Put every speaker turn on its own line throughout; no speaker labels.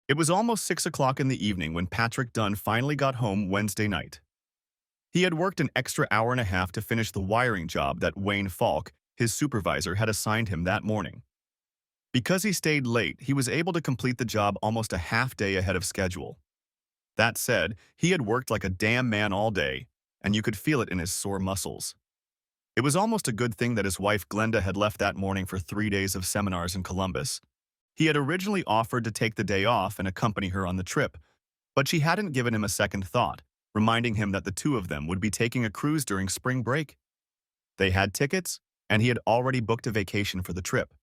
It was almost 6 o'clock in the evening when Patrick Dunn finally got home Wednesday night. He had worked an extra hour and a half to finish the wiring job that Wayne Falk, his supervisor, had assigned him that morning. Because he stayed late, he was able to complete the job almost a half day ahead of schedule. That said, he had worked like a damn man all day, and you could feel it in his sore muscles. It was almost a good thing that his wife Glenda had left that morning for 3 days of seminars in Columbus. He had originally offered to take the day off and accompany her on the trip, but she hadn't given him a second thought, reminding him that the two of them would be taking a cruise during spring break. They had tickets, and he had already booked a vacation for the trip.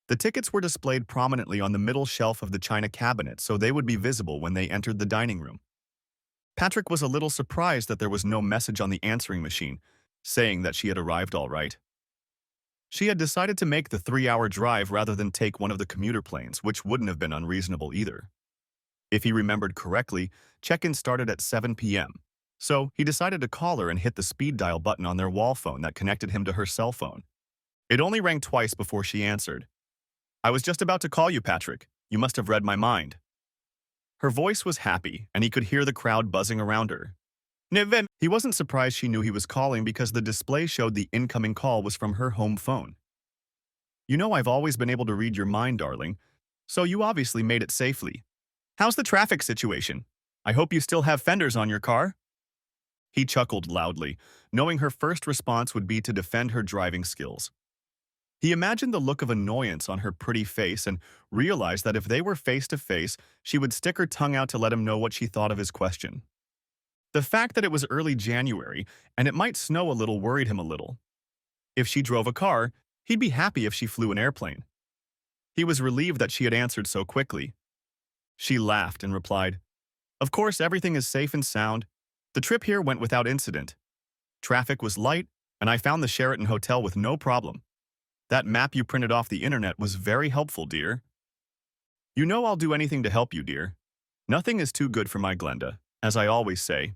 The tickets were displayed prominently on the middle shelf of the china cabinet so they would be visible when they entered the dining room. Patrick was a little surprised that there was no message on the answering machine, saying that she had arrived all right. She had decided to make the 3-hour drive rather than take one of the commuter planes, which wouldn't have been unreasonable either. If he remembered correctly, check-in started at 7 p.m., so he decided to call her and hit the speed dial button on their wall phone that connected him to her cell phone. It only rang twice before she answered. "I was just about to call you, Patrick. You must have read my mind." Her voice was happy, and he could hear the crowd buzzing around her. Nevin. He wasn't surprised she knew he was calling because the display showed the incoming call was from her home phone. "You know I've always been able to read your mind, darling, so you obviously made it safely. How's the traffic situation? I hope you still have fenders on your car?" He chuckled loudly, knowing her first response would be to defend her driving skills. He imagined the look of annoyance on her pretty face and realized that if they were face to face, she would stick her tongue out to let him know what she thought of his question. The fact that it was early January and it might snow a little worried him a little. If she drove a car, he'd be happy if she flew an airplane. He was relieved that she had answered so quickly. She laughed and replied, "Of course, everything is safe and sound. The trip here went without incident. Traffic was light, and I found the Sheraton Hotel with no problem. That map you printed off the internet was very helpful, dear. You know I'll do anything to help you, dear. Nothing is too good for my Glenda, as I always say.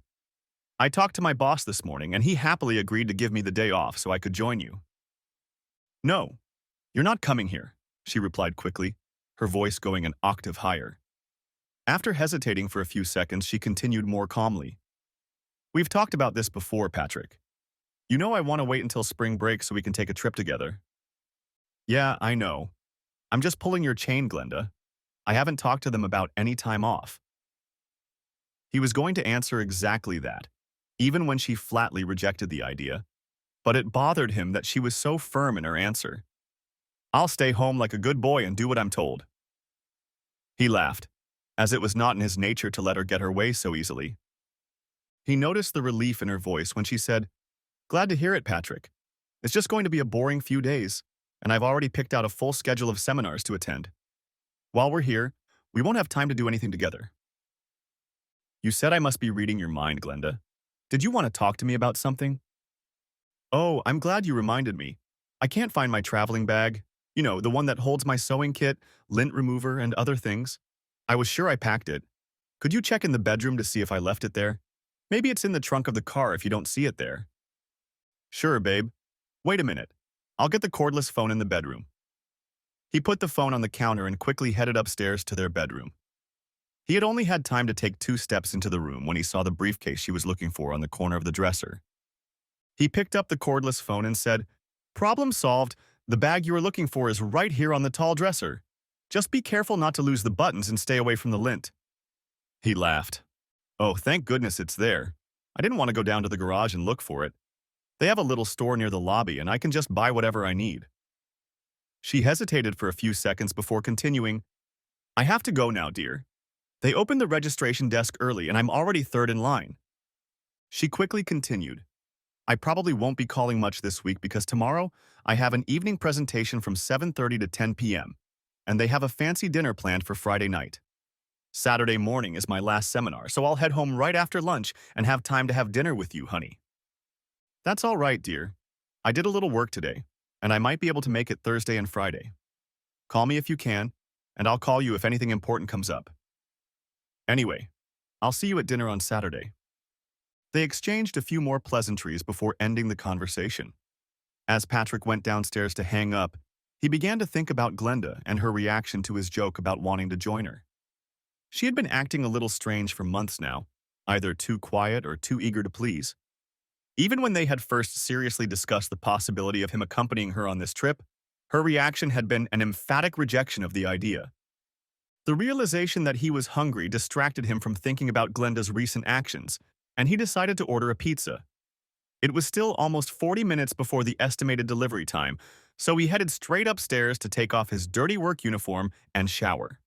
I talked to my boss this morning, and he happily agreed to give me the day off so I could join you." "No, you're not coming here," she replied quickly, her voice going an octave higher. After hesitating for a few seconds, she continued more calmly. "We've talked about this before, Patrick. You know I want to wait until spring break so we can take a trip together." "Yeah, I know. I'm just pulling your chain, Glenda. I haven't talked to them about any time off." He was going to answer exactly that, even when she flatly rejected the idea, but it bothered him that she was so firm in her answer. "I'll stay home like a good boy and do what I'm told." He laughed, as it was not in his nature to let her get her way so easily. He noticed the relief in her voice when she said, "Glad to hear it, Patrick. It's just going to be a boring few days, and I've already picked out a full schedule of seminars to attend. While we're here, we won't have time to do anything together." "You said I must be reading your mind, Glenda. Did you want to talk to me about something?" "Oh, I'm glad you reminded me. I can't find my traveling bag. You know, the one that holds my sewing kit, lint remover, and other things. I was sure I packed it. Could you check in the bedroom to see if I left it there? Maybe it's in the trunk of the car if you don't see it there." "Sure, babe. Wait a minute. I'll get the cordless phone in the bedroom." He put the phone on the counter and quickly headed upstairs to their bedroom. He had only had time to take 2 steps into the room when he saw the briefcase she was looking for on the corner of the dresser. He picked up the cordless phone and said, "Problem solved. The bag you were looking for is right here on the tall dresser. Just be careful not to lose the buttons and stay away from the lint." He laughed. "Oh, thank goodness it's there. I didn't want to go down to the garage and look for it. They have a little store near the lobby and I can just buy whatever I need." She hesitated for a few seconds before continuing, "I have to go now, dear. They opened the registration desk early and I'm already third in line." She quickly continued, "I probably won't be calling much this week because tomorrow I have an evening presentation from 7:30 to 10 p.m., and they have a fancy dinner planned for Friday night. Saturday morning is my last seminar, so I'll head home right after lunch and have time to have dinner with you, honey." "That's all right, dear. I did a little work today, and I might be able to make it Thursday and Friday. Call me if you can, and I'll call you if anything important comes up. Anyway, I'll see you at dinner on Saturday." They exchanged a few more pleasantries before ending the conversation. As Patrick went downstairs to hang up, he began to think about Glenda and her reaction to his joke about wanting to join her. She had been acting a little strange for months now, either too quiet or too eager to please. Even when they had first seriously discussed the possibility of him accompanying her on this trip, her reaction had been an emphatic rejection of the idea. The realization that he was hungry distracted him from thinking about Glenda's recent actions, and he decided to order a pizza. It was still almost 40 minutes before the estimated delivery time, so he headed straight upstairs to take off his dirty work uniform and shower.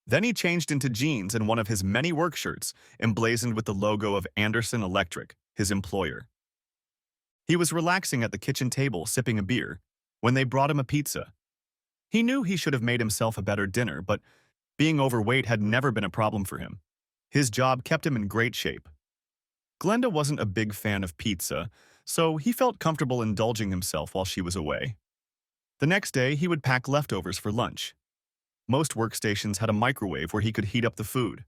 Then he changed into jeans and one of his many work shirts, emblazoned with the logo of Anderson Electric, his employer. He was relaxing at the kitchen table, sipping a beer, when they brought him a pizza. He knew he should have made himself a better dinner, but being overweight had never been a problem for him. His job kept him in great shape. Glenda wasn't a big fan of pizza, so he felt comfortable indulging himself while she was away. The next day, he would pack leftovers for lunch. Most workstations had a microwave where he could heat up the food.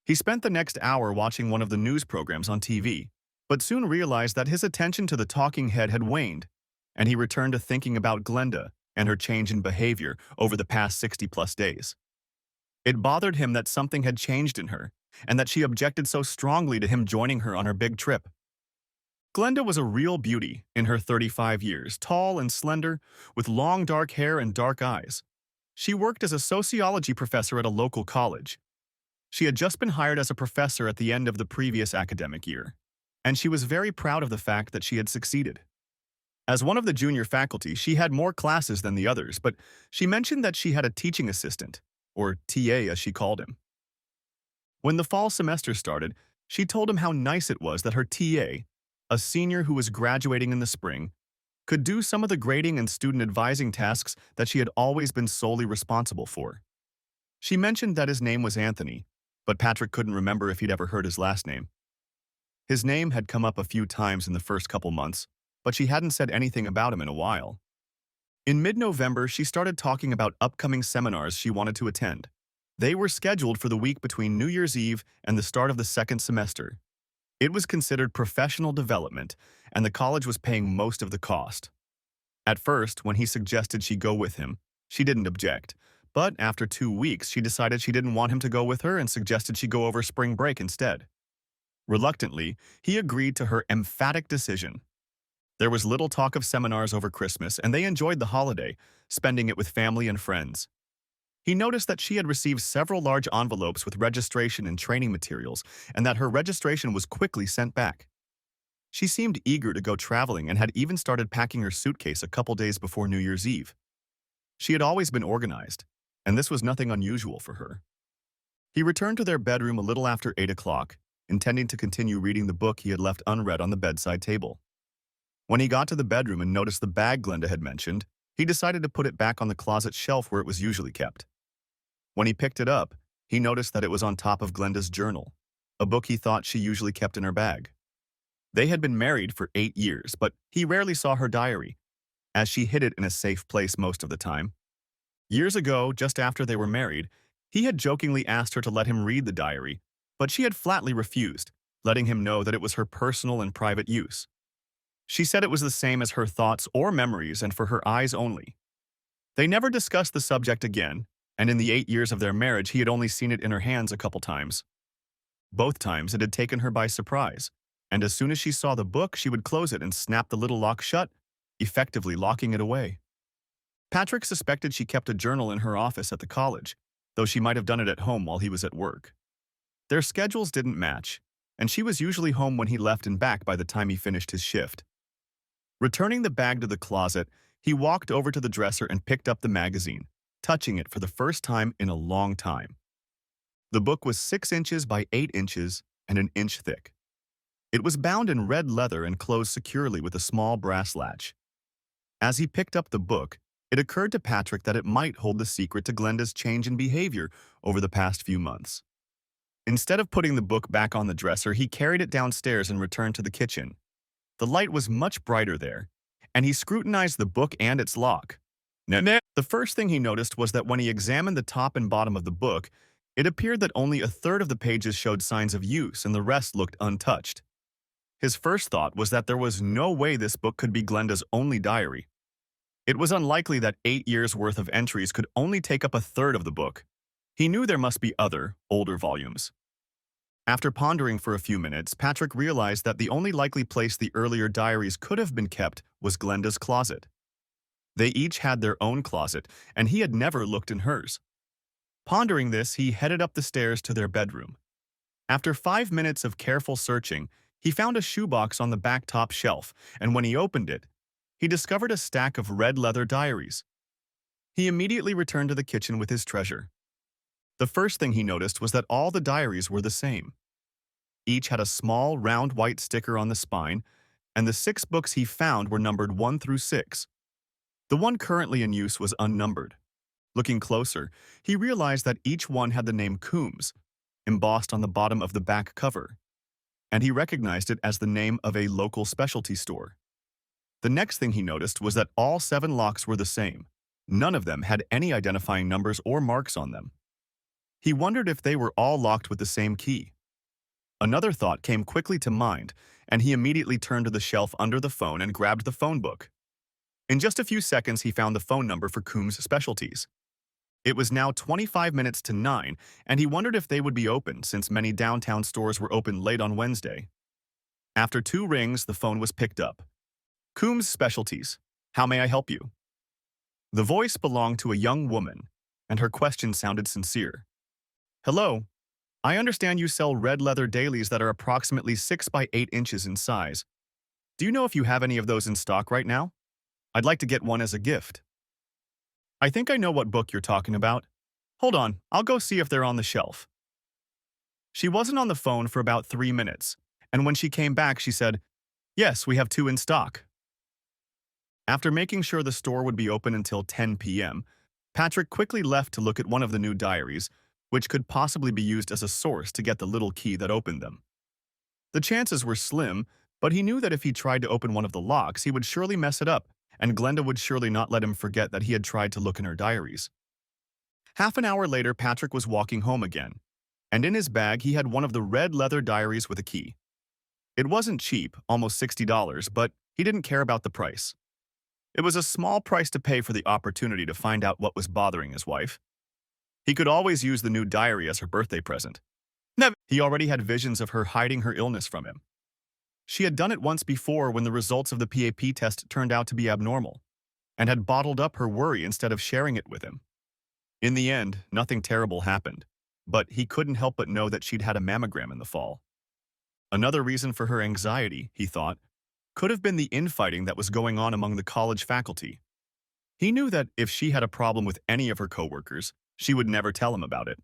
He spent the next hour watching one of the news programs on TV, but soon realized that his attention to the talking head had waned, and he returned to thinking about Glenda and her change in behavior over the past 60-plus days. It bothered him that something had changed in her, and that she objected so strongly to him joining her on her big trip. Glenda was a real beauty in her 35 years, tall and slender, with long dark hair and dark eyes. She worked as a sociology professor at a local college. She had just been hired as a professor at the end of the previous academic year, and she was very proud of the fact that she had succeeded. As one of the junior faculty, she had more classes than the others, but she mentioned that she had a teaching assistant, or TA as she called him. When the fall semester started, she told him how nice it was that her TA, a senior who was graduating in the spring, could do some of the grading and student advising tasks that she had always been solely responsible for. She mentioned that his name was Anthony, but Patrick couldn't remember if he'd ever heard his last name. His name had come up a few times in the first couple months, but she hadn't said anything about him in a while. In mid-November, she started talking about upcoming seminars she wanted to attend. They were scheduled for the week between New Year's Eve and the start of the second semester. It was considered professional development, and the college was paying most of the cost. At first, when he suggested she go with him, she didn't object, but after 2 weeks, she decided she didn't want him to go with her and suggested she go over spring break instead. Reluctantly, he agreed to her emphatic decision. There was little talk of seminars over Christmas, and they enjoyed the holiday, spending it with family and friends. He noticed that she had received several large envelopes with registration and training materials, and that her registration was quickly sent back. She seemed eager to go traveling and had even started packing her suitcase a couple days before New Year's Eve. She had always been organized, and this was nothing unusual for her. He returned to their bedroom a little after 8 o'clock, intending to continue reading the book he had left unread on the bedside table. When he got to the bedroom and noticed the bag Glenda had mentioned, he decided to put it back on the closet shelf where it was usually kept. When he picked it up, he noticed that it was on top of Glenda's journal, a book he thought she usually kept in her bag. They had been married for 8 years, but he rarely saw her diary, as she hid it in a safe place most of the time. Years ago, just after they were married, he had jokingly asked her to let him read the diary, but she had flatly refused, letting him know that it was her personal and private use. She said it was the same as her thoughts or memories and for her eyes only. They never discussed the subject again, and in the 8 years of their marriage, he had only seen it in her hands a couple times. Both times it had taken her by surprise, and as soon as she saw the book, she would close it and snap the little lock shut, effectively locking it away. Patrick suspected she kept a journal in her office at the college, though she might have done it at home while he was at work. Their schedules didn't match, and she was usually home when he left and back by the time he finished his shift. Returning the bag to the closet, he walked over to the dresser and picked up the magazine, touching it for the first time in a long time. The book was 6 inches by 8 inches and an inch thick. It was bound in red leather and closed securely with a small brass latch. As he picked up the book, it occurred to Patrick that it might hold the secret to Glenda's change in behavior over the past few months. Instead of putting the book back on the dresser, he carried it downstairs and returned to the kitchen. The light was much brighter there, and he scrutinized the book and its lock. The first thing he noticed was that when he examined the top and bottom of the book, it appeared that only a third of the pages showed signs of use and the rest looked untouched. His first thought was that there was no way this book could be Glenda's only diary. It was unlikely that 8 years' worth of entries could only take up a third of the book. He knew there must be other, older volumes. After pondering for a few minutes, Patrick realized that the only likely place the earlier diaries could have been kept was Glenda's closet. They each had their own closet, and he had never looked in hers. Pondering this, he headed up the stairs to their bedroom. After 5 minutes of careful searching, he found a shoebox on the back top shelf, and when he opened it, he discovered a stack of red leather diaries. He immediately returned to the kitchen with his treasure. The first thing he noticed was that all the diaries were the same. Each had a small, round white sticker on the spine, and the 6 books he found were numbered 1 through 6. The one currently in use was unnumbered. Looking closer, he realized that each one had the name Coombs embossed on the bottom of the back cover, and he recognized it as the name of a local specialty store. The next thing he noticed was that all 7 locks were the same. None of them had any identifying numbers or marks on them. He wondered if they were all locked with the same key. Another thought came quickly to mind, and he immediately turned to the shelf under the phone and grabbed the phone book. In just a few seconds, he found the phone number for Coombs Specialties. It was now 25 minutes to 9, and he wondered if they would be open since many downtown stores were open late on Wednesday. After 2 rings, the phone was picked up. Coombs Specialties, how may I help you? The voice belonged to a young woman, and her question sounded sincere. Hello, I understand you sell red leather dailies that are approximately 6 by 8 inches in size. Do you know if you have any of those in stock right now? I'd like to get one as a gift. I think I know what book you're talking about. Hold on, I'll go see if they're on the shelf. She wasn't on the phone for about 3 minutes, and when she came back, she said, Yes, we have 2 in stock. After making sure the store would be open until 10 p.m., Patrick quickly left to look at one of the new diaries, which could possibly be used as a source to get the little key that opened them. The chances were slim, but he knew that if he tried to open one of the locks, he would surely mess it up, and Glenda would surely not let him forget that he had tried to look in her diaries. Half an hour later, Patrick was walking home again, and in his bag he had one of the red leather diaries with a key. It wasn't cheap, almost $60, but he didn't care about the price. It was a small price to pay for the opportunity to find out what was bothering his wife. He could always use the new diary as her birthday present. Never. He already had visions of her hiding her illness from him. She had done it once before when the results of the PAP test turned out to be abnormal, and had bottled up her worry instead of sharing it with him. In the end, nothing terrible happened, but he couldn't help but know that she'd had a mammogram in the fall. Another reason for her anxiety, he thought, could have been the infighting that was going on among the college faculty. He knew that if she had a problem with any of her coworkers, she would never tell him about it.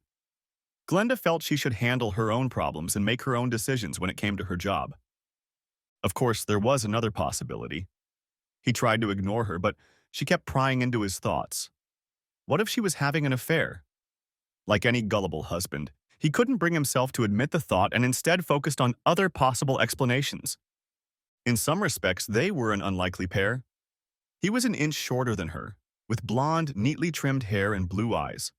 Glenda felt she should handle her own problems and make her own decisions when it came to her job. Of course, there was another possibility. He tried to ignore her, but she kept prying into his thoughts. What if she was having an affair? Like any gullible husband, he couldn't bring himself to admit the thought and instead focused on other possible explanations. In some respects, they were an unlikely pair. He was an inch shorter than her, with blonde, neatly trimmed hair and blue eyes.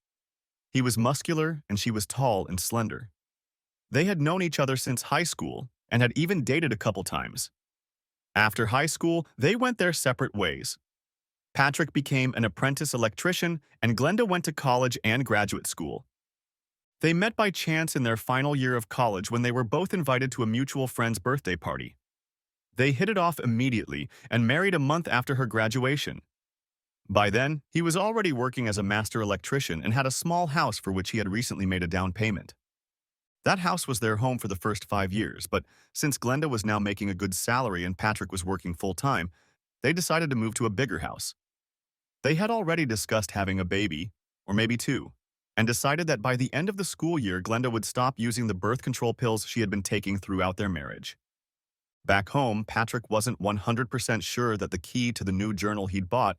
He was muscular and she was tall and slender. They had known each other since high school and had even dated a couple times. After high school, they went their separate ways. Patrick became an apprentice electrician and Glenda went to college and graduate school. They met by chance in their final year of college when they were both invited to a mutual friend's birthday party. They hit it off immediately and married a month after her graduation. By then, he was already working as a master electrician and had a small house for which he had recently made a down payment. That house was their home for the first 5 years, but since Glenda was now making a good salary and Patrick was working full-time, they decided to move to a bigger house. They had already discussed having a baby, or maybe 2, and decided that by the end of the school year, Glenda would stop using the birth control pills she had been taking throughout their marriage. Back home, Patrick wasn't 100% sure that the key to the new journal he'd bought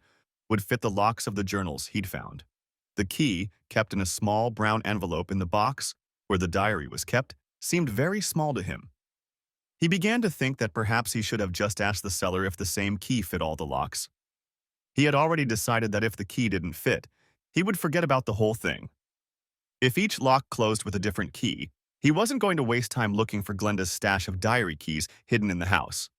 would fit the locks of the journals he'd found. The key, kept in a small brown envelope in the box where the diary was kept, seemed very small to him. He began to think that perhaps he should have just asked the seller if the same key fit all the locks. He had already decided that if the key didn't fit, he would forget about the whole thing. If each lock closed with a different key, he wasn't going to waste time looking for Glenda's stash of diary keys hidden in the house.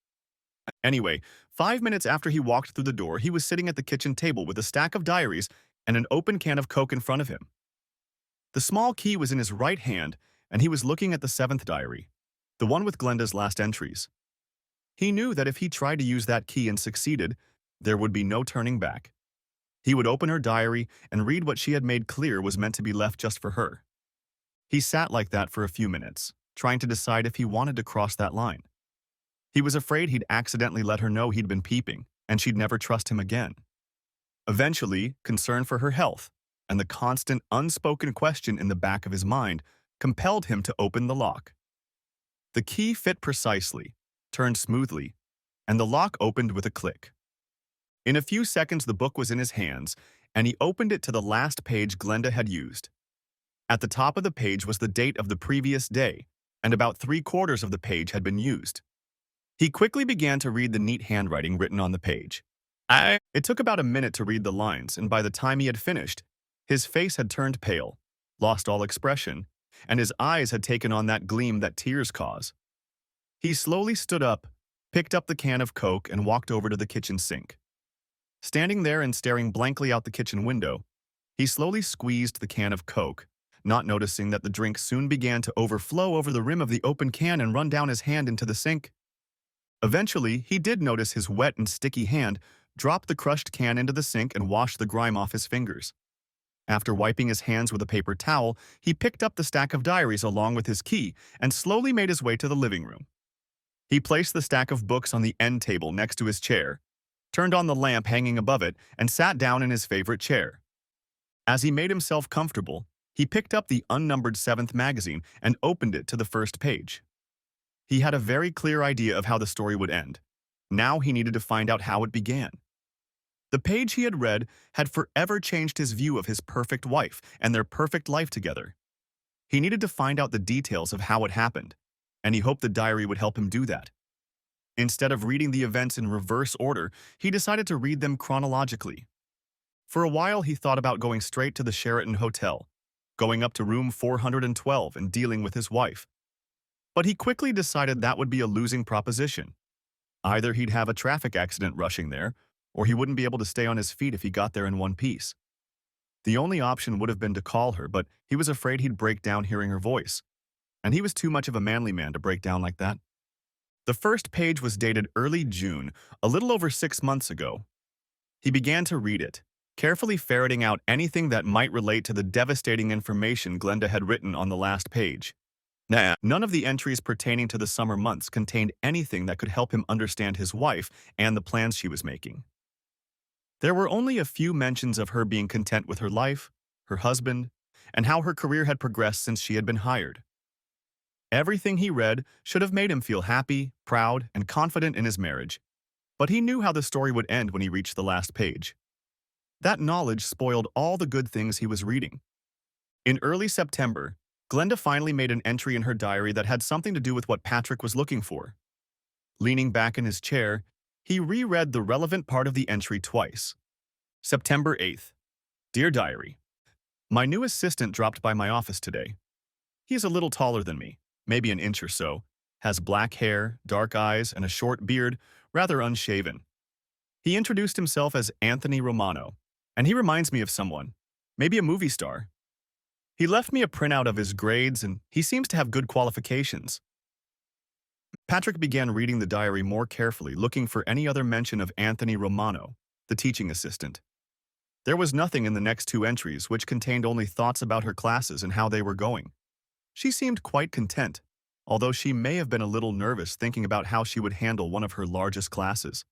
Anyway, 5 minutes after he walked through the door, he was sitting at the kitchen table with a stack of diaries and an open can of Coke in front of him. The small key was in his right hand, and he was looking at the seventh diary, the one with Glenda's last entries. He knew that if he tried to use that key and succeeded, there would be no turning back. He would open her diary and read what she had made clear was meant to be left just for her. He sat like that for a few minutes, trying to decide if he wanted to cross that line. He was afraid he'd accidentally let her know he'd been peeping, and she'd never trust him again. Eventually, concern for her health and the constant unspoken question in the back of his mind compelled him to open the lock. The key fit precisely, turned smoothly, and the lock opened with a click. In a few seconds, the book was in his hands, and he opened it to the last page Glenda had used. At the top of the page was the date of the previous day, and about 3/4 of the page had been used. He quickly began to read the neat handwriting written on the page. It took about a minute to read the lines, and by the time he had finished, his face had turned pale, lost all expression, and his eyes had taken on that gleam that tears cause. He slowly stood up, picked up the can of Coke, and walked over to the kitchen sink. Standing there and staring blankly out the kitchen window, he slowly squeezed the can of Coke, not noticing that the drink soon began to overflow over the rim of the open can and run down his hand into the sink. Eventually, he did notice his wet and sticky hand drop the crushed can into the sink and wash the grime off his fingers. After wiping his hands with a paper towel, he picked up the stack of diaries along with his key and slowly made his way to the living room. He placed the stack of books on the end table next to his chair, turned on the lamp hanging above it, and sat down in his favorite chair. As he made himself comfortable, he picked up the unnumbered 7th magazine and opened it to the first page. He had a very clear idea of how the story would end. Now he needed to find out how it began. The page he had read had forever changed his view of his perfect wife and their perfect life together. He needed to find out the details of how it happened, and he hoped the diary would help him do that. Instead of reading the events in reverse order, he decided to read them chronologically. For a while, he thought about going straight to the Sheraton Hotel, going up to room 412 and dealing with his wife. But he quickly decided that would be a losing proposition. Either he'd have a traffic accident rushing there, or he wouldn't be able to stay on his feet if he got there in one piece. The only option would have been to call her, but he was afraid he'd break down hearing her voice. And he was too much of a manly man to break down like that. The first page was dated early June, a little over 6 months ago. He began to read it, carefully ferreting out anything that might relate to the devastating information Glenda had written on the last page. None of the entries pertaining to the summer months contained anything that could help him understand his wife and the plans she was making. There were only a few mentions of her being content with her life, her husband, and how her career had progressed since she had been hired. Everything he read should have made him feel happy, proud, and confident in his marriage, but he knew how the story would end when he reached the last page. That knowledge spoiled all the good things he was reading. In early September, Glenda finally made an entry in her diary that had something to do with what Patrick was looking for. Leaning back in his chair, he reread the relevant part of the entry twice. September 8th. Dear Diary, my new assistant dropped by my office today. He is a little taller than me, maybe an inch or so, has black hair, dark eyes, and a short beard, rather unshaven. He introduced himself as Anthony Romano, and he reminds me of someone, maybe a movie star. He left me a printout of his grades, and he seems to have good qualifications. Patrick began reading the diary more carefully, looking for any other mention of Anthony Romano, the teaching assistant. There was nothing in the next 2 entries, which contained only thoughts about her classes and how they were going. She seemed quite content, although she may have been a little nervous thinking about how she would handle one of her largest classes.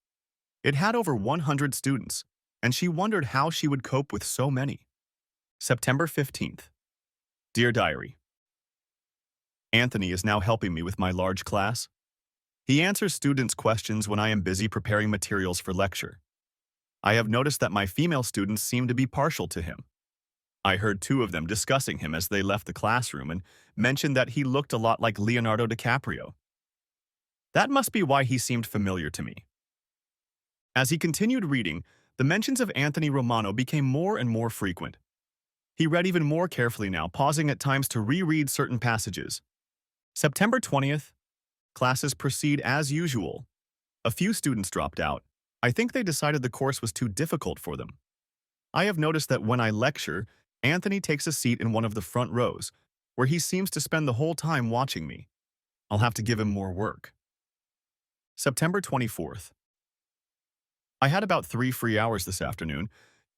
It had over 100 students, and she wondered how she would cope with so many. September 15th. Dear Diary, Anthony is now helping me with my large class. He answers students' questions when I am busy preparing materials for lecture. I have noticed that my female students seem to be partial to him. I heard 2 of them discussing him as they left the classroom and mentioned that he looked a lot like Leonardo DiCaprio. That must be why he seemed familiar to me. As he continued reading, the mentions of Anthony Romano became more and more frequent. He read even more carefully now, pausing at times to reread certain passages. September 20th. Classes proceed as usual. A few students dropped out. I think they decided the course was too difficult for them. I have noticed that when I lecture, Anthony takes a seat in one of the front rows, where he seems to spend the whole time watching me. I'll have to give him more work. September 24th. I had about 3 free hours this afternoon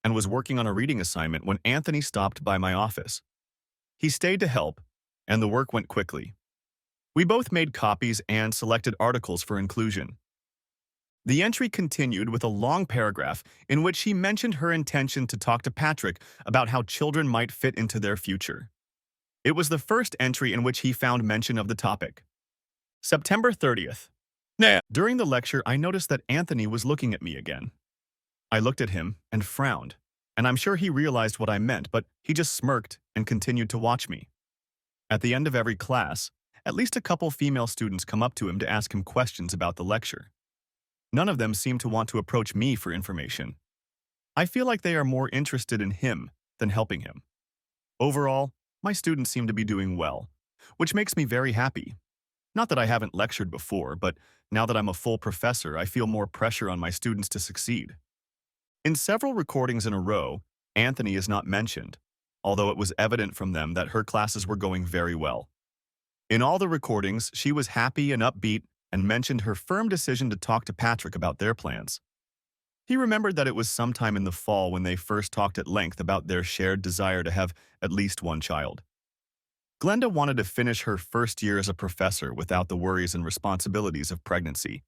and was working on a reading assignment when Anthony stopped by my office. He stayed to help, and the work went quickly. We both made copies and selected articles for inclusion. The entry continued with a long paragraph in which she mentioned her intention to talk to Patrick about how children might fit into their future. It was the first entry in which he found mention of the topic. September 30th. During the lecture, I noticed that Anthony was looking at me again. I looked at him and frowned, and I'm sure he realized what I meant, but he just smirked and continued to watch me. At the end of every class, at least a couple female students come up to him to ask him questions about the lecture. None of them seem to want to approach me for information. I feel like they are more interested in him than helping him. Overall, my students seem to be doing well, which makes me very happy. Not that I haven't lectured before, but now that I'm a full professor, I feel more pressure on my students to succeed. In several recordings in a row, Anthony is not mentioned, although it was evident from them that her classes were going very well. In all the recordings, she was happy and upbeat and mentioned her firm decision to talk to Patrick about their plans. He remembered that it was sometime in the fall when they first talked at length about their shared desire to have at least one child. Glenda wanted to finish her first year as a professor without the worries and responsibilities of pregnancy,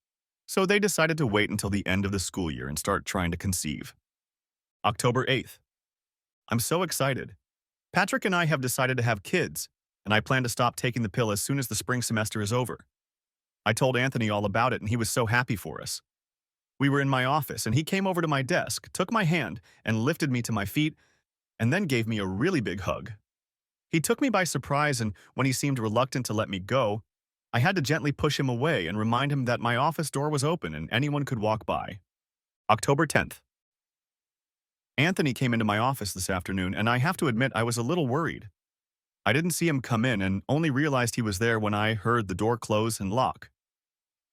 so they decided to wait until the end of the school year and start trying to conceive. October 8th. I'm so excited. Patrick and I have decided to have kids, and I plan to stop taking the pill as soon as the spring semester is over. I told Anthony all about it, and he was so happy for us. We were in my office, and he came over to my desk, took my hand, and lifted me to my feet, and then gave me a really big hug. He took me by surprise, and when he seemed reluctant to let me go, I had to gently push him away and remind him that my office door was open and anyone could walk by. October 10th. Anthony came into my office this afternoon, and I have to admit I was a little worried. I didn't see him come in and only realized he was there when I heard the door close and lock.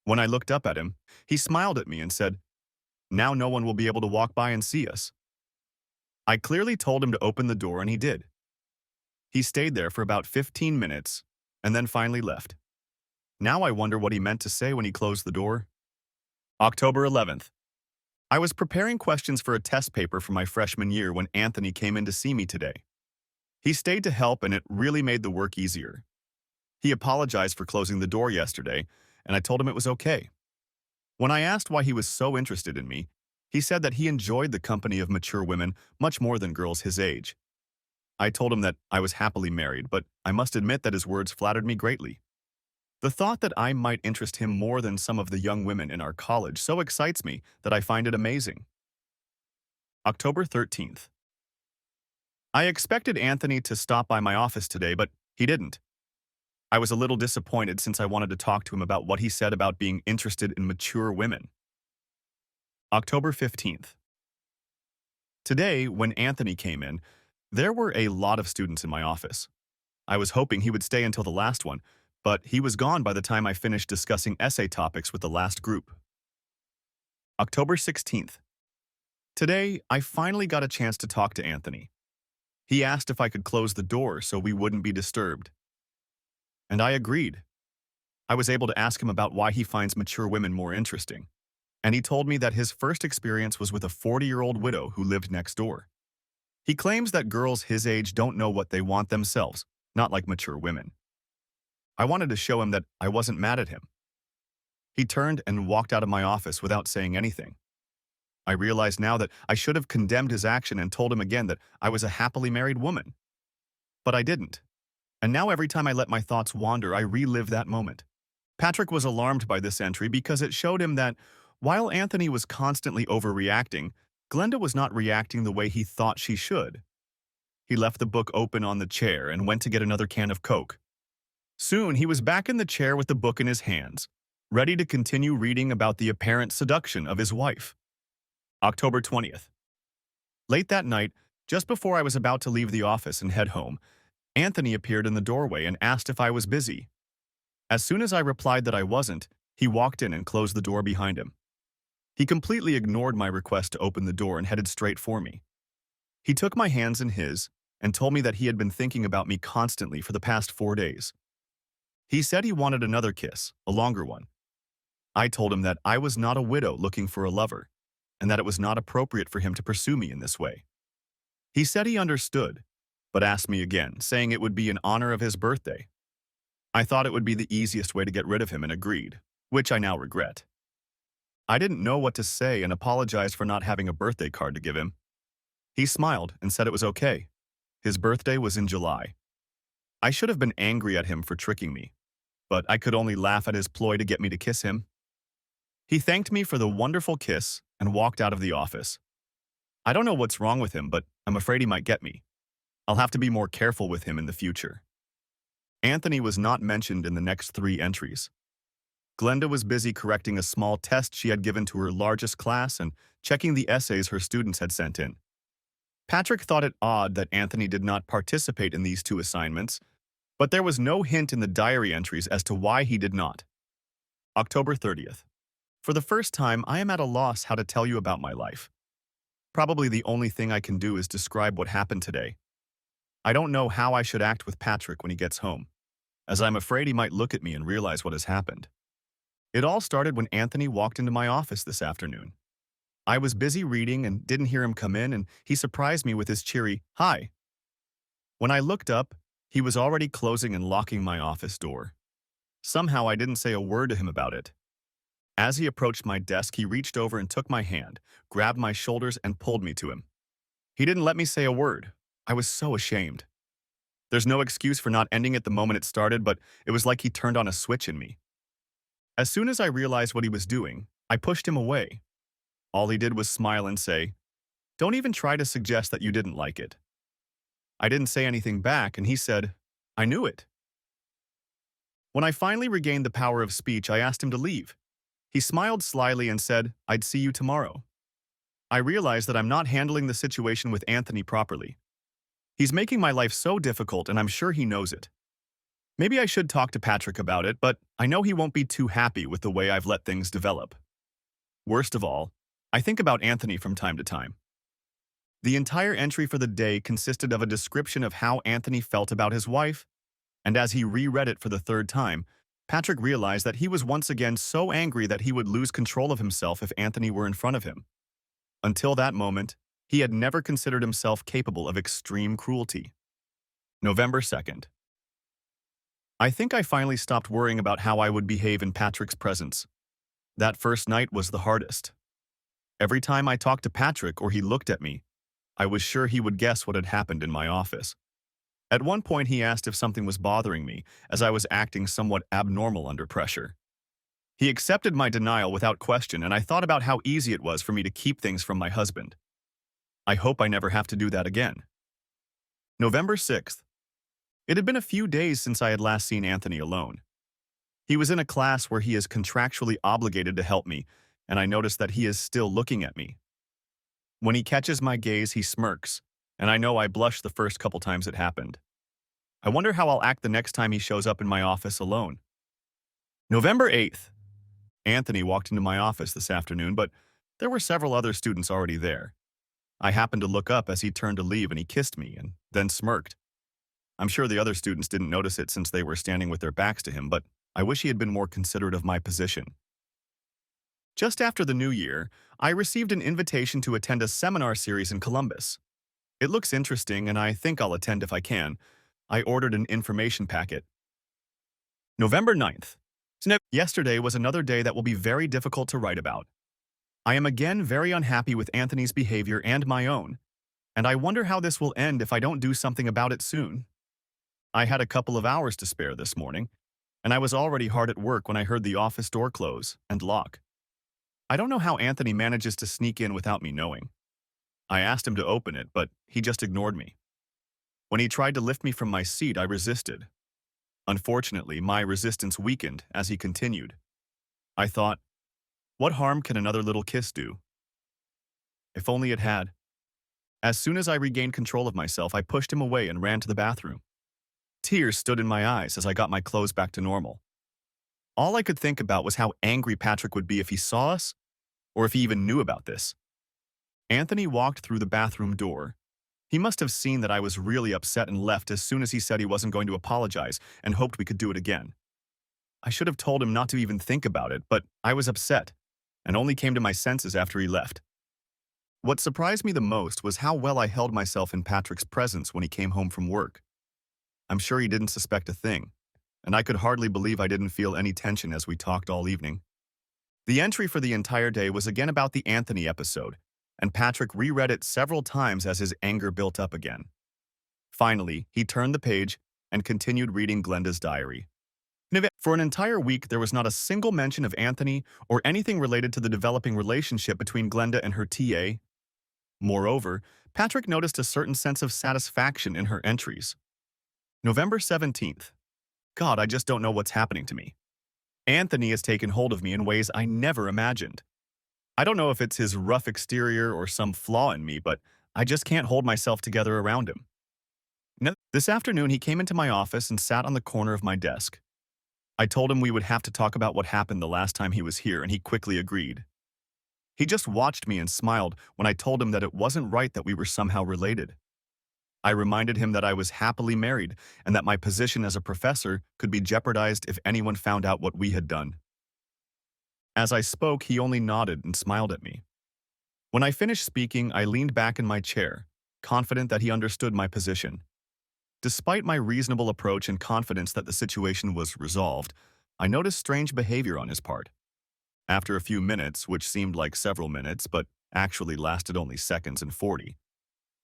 When I looked up at him, he smiled at me and said, "Now no one will be able to walk by and see us." I clearly told him to open the door, and he did. He stayed there for about 15 minutes and then finally left. Now I wonder what he meant to say when he closed the door. October 11th. I was preparing questions for a test paper for my freshman year when Anthony came in to see me today. He stayed to help, and it really made the work easier. He apologized for closing the door yesterday, and I told him it was okay. When I asked why he was so interested in me, he said that he enjoyed the company of mature women much more than girls his age. I told him that I was happily married, but I must admit that his words flattered me greatly. The thought that I might interest him more than some of the young women in our college so excites me that I find it amazing. October 13th. I expected Anthony to stop by my office today, but he didn't. I was a little disappointed since I wanted to talk to him about what he said about being interested in mature women. October 15th. Today, when Anthony came in, there were a lot of students in my office. I was hoping he would stay until the last one, but he was gone by the time I finished discussing essay topics with the last group. October 16th. Today, I finally got a chance to talk to Anthony. He asked if I could close the door so we wouldn't be disturbed. And I agreed. I was able to ask him about why he finds mature women more interesting, and he told me that his first experience was with a 40-year-old widow who lived next door. He claims that girls his age don't know what they want themselves, not like mature women. I wanted to show him that I wasn't mad at him. He turned and walked out of my office without saying anything. I realize now that I should have condemned his action and told him again that I was a happily married woman. But I didn't. And now every time I let my thoughts wander, I relive that moment. Patrick was alarmed by this entry because it showed him that, while Anthony was constantly overreacting, Glenda was not reacting the way he thought she should. He left the book open on the chair and went to get another can of Coke. Soon, he was back in the chair with the book in his hands, ready to continue reading about the apparent seduction of his wife. October 20th. Late that night, just before I was about to leave the office and head home, Anthony appeared in the doorway and asked if I was busy. As soon as I replied that I wasn't, he walked in and closed the door behind him. He completely ignored my request to open the door and headed straight for me. He took my hands in his and told me that he had been thinking about me constantly for the past 4 days. He said he wanted another kiss, a longer one. I told him that I was not a widow looking for a lover, and that it was not appropriate for him to pursue me in this way. He said he understood, but asked me again, saying it would be in honor of his birthday. I thought it would be the easiest way to get rid of him and agreed, which I now regret. I didn't know what to say and apologized for not having a birthday card to give him. He smiled and said it was okay. His birthday was in July. I should have been angry at him for tricking me, but I could only laugh at his ploy to get me to kiss him. He thanked me for the wonderful kiss and walked out of the office. I don't know what's wrong with him, but I'm afraid he might get me. I'll have to be more careful with him in the future. Anthony was not mentioned in the next 3 entries. Glenda was busy correcting a small test she had given to her largest class and checking the essays her students had sent in. Patrick thought it odd that Anthony did not participate in these 2 assignments, but there was no hint in the diary entries as to why he did not. October 30th. For the first time, I am at a loss how to tell you about my life. Probably the only thing I can do is describe what happened today. I don't know how I should act with Patrick when he gets home, as I'm afraid he might look at me and realize what has happened. It all started when Anthony walked into my office this afternoon. I was busy reading and didn't hear him come in, and he surprised me with his cheery, "Hi." When I looked up, he was already closing and locking my office door. Somehow I didn't say a word to him about it. As he approached my desk, he reached over and took my hand, grabbed my shoulders, and pulled me to him. He didn't let me say a word. I was so ashamed. There's no excuse for not ending it the moment it started, but it was like he turned on a switch in me. As soon as I realized what he was doing, I pushed him away. All he did was smile and say, "Don't even try to suggest that you didn't like it." I didn't say anything back, and he said, "I knew it." When I finally regained the power of speech, I asked him to leave. He smiled slyly and said, "I'd see you tomorrow." I realized that I'm not handling the situation with Anthony properly. He's making my life so difficult, and I'm sure he knows it. Maybe I should talk to Patrick about it, but I know he won't be too happy with the way I've let things develop. Worst of all, I think about Anthony from time to time. The entire entry for the day consisted of a description of how Anthony felt about his wife, and as he reread it for the 3rd time, Patrick realized that he was once again so angry that he would lose control of himself if Anthony were in front of him. Until that moment, he had never considered himself capable of extreme cruelty. November 2nd. I think I finally stopped worrying about how I would behave in Patrick's presence. That first night was the hardest. Every time I talked to Patrick or he looked at me, I was sure he would guess what had happened in my office. At one point, he asked if something was bothering me, as I was acting somewhat abnormal under pressure. He accepted my denial without question, and I thought about how easy it was for me to keep things from my husband. I hope I never have to do that again. November 6th. It had been a few days since I had last seen Anthony alone. He was in a class where he is contractually obligated to help me, and I noticed that he is still looking at me. When he catches my gaze, he smirks, and I know I blushed the first couple times it happened. I wonder how I'll act the next time he shows up in my office alone. November 8th. Anthony walked into my office this afternoon, but there were several other students already there. I happened to look up as he turned to leave, and he kissed me and then smirked. I'm sure the other students didn't notice it since they were standing with their backs to him, but I wish he had been more considerate of my position. Just after the new year, I received an invitation to attend a seminar series in Columbus. It looks interesting, and I think I'll attend if I can. I ordered an information packet. November 9th. Yesterday was another day that will be very difficult to write about. I am again very unhappy with Anthony's behavior and my own, and I wonder how this will end if I don't do something about it soon. I had a couple of hours to spare this morning, and I was already hard at work when I heard the office door close and lock. I don't know how Anthony manages to sneak in without me knowing. I asked him to open it, but he just ignored me. When he tried to lift me from my seat, I resisted. Unfortunately, my resistance weakened as he continued. I thought, what harm can another little kiss do? If only it had. As soon as I regained control of myself, I pushed him away and ran to the bathroom. Tears stood in my eyes as I got my clothes back to normal. All I could think about was how angry Patrick would be if he saw us, or if he even knew about this. Anthony walked through the bathroom door. He must have seen that I was really upset and left as soon as he said he wasn't going to apologize and hoped we could do it again. I should have told him not to even think about it, but I was upset and only came to my senses after he left. What surprised me the most was how well I held myself in Patrick's presence when he came home from work. I'm sure he didn't suspect a thing, and I could hardly believe I didn't feel any tension as we talked all evening. The entry for the entire day was again about the Anthony episode, and Patrick reread it several times as his anger built up again. Finally, he turned the page and continued reading Glenda's diary. For an entire week, there was not a single mention of Anthony or anything related to the developing relationship between Glenda and her TA. Moreover, Patrick noticed a certain sense of satisfaction in her entries. November 17th. God, I just don't know what's happening to me. Anthony has taken hold of me in ways I never imagined. I don't know if it's his rough exterior or some flaw in me, but I just can't hold myself together around him. This afternoon, he came into my office and sat on the corner of my desk. I told him we would have to talk about what happened the last time he was here, and he quickly agreed. He just watched me and smiled when I told him that it wasn't right that we were somehow related. I reminded him that I was happily married and that my position as a professor could be jeopardized if anyone found out what we had done. As I spoke, he only nodded and smiled at me. When I finished speaking, I leaned back in my chair, confident that he understood my position. Despite my reasonable approach and confidence that the situation was resolved, I noticed strange behavior on his part. After a few minutes, which seemed like several minutes but actually lasted only seconds and 40,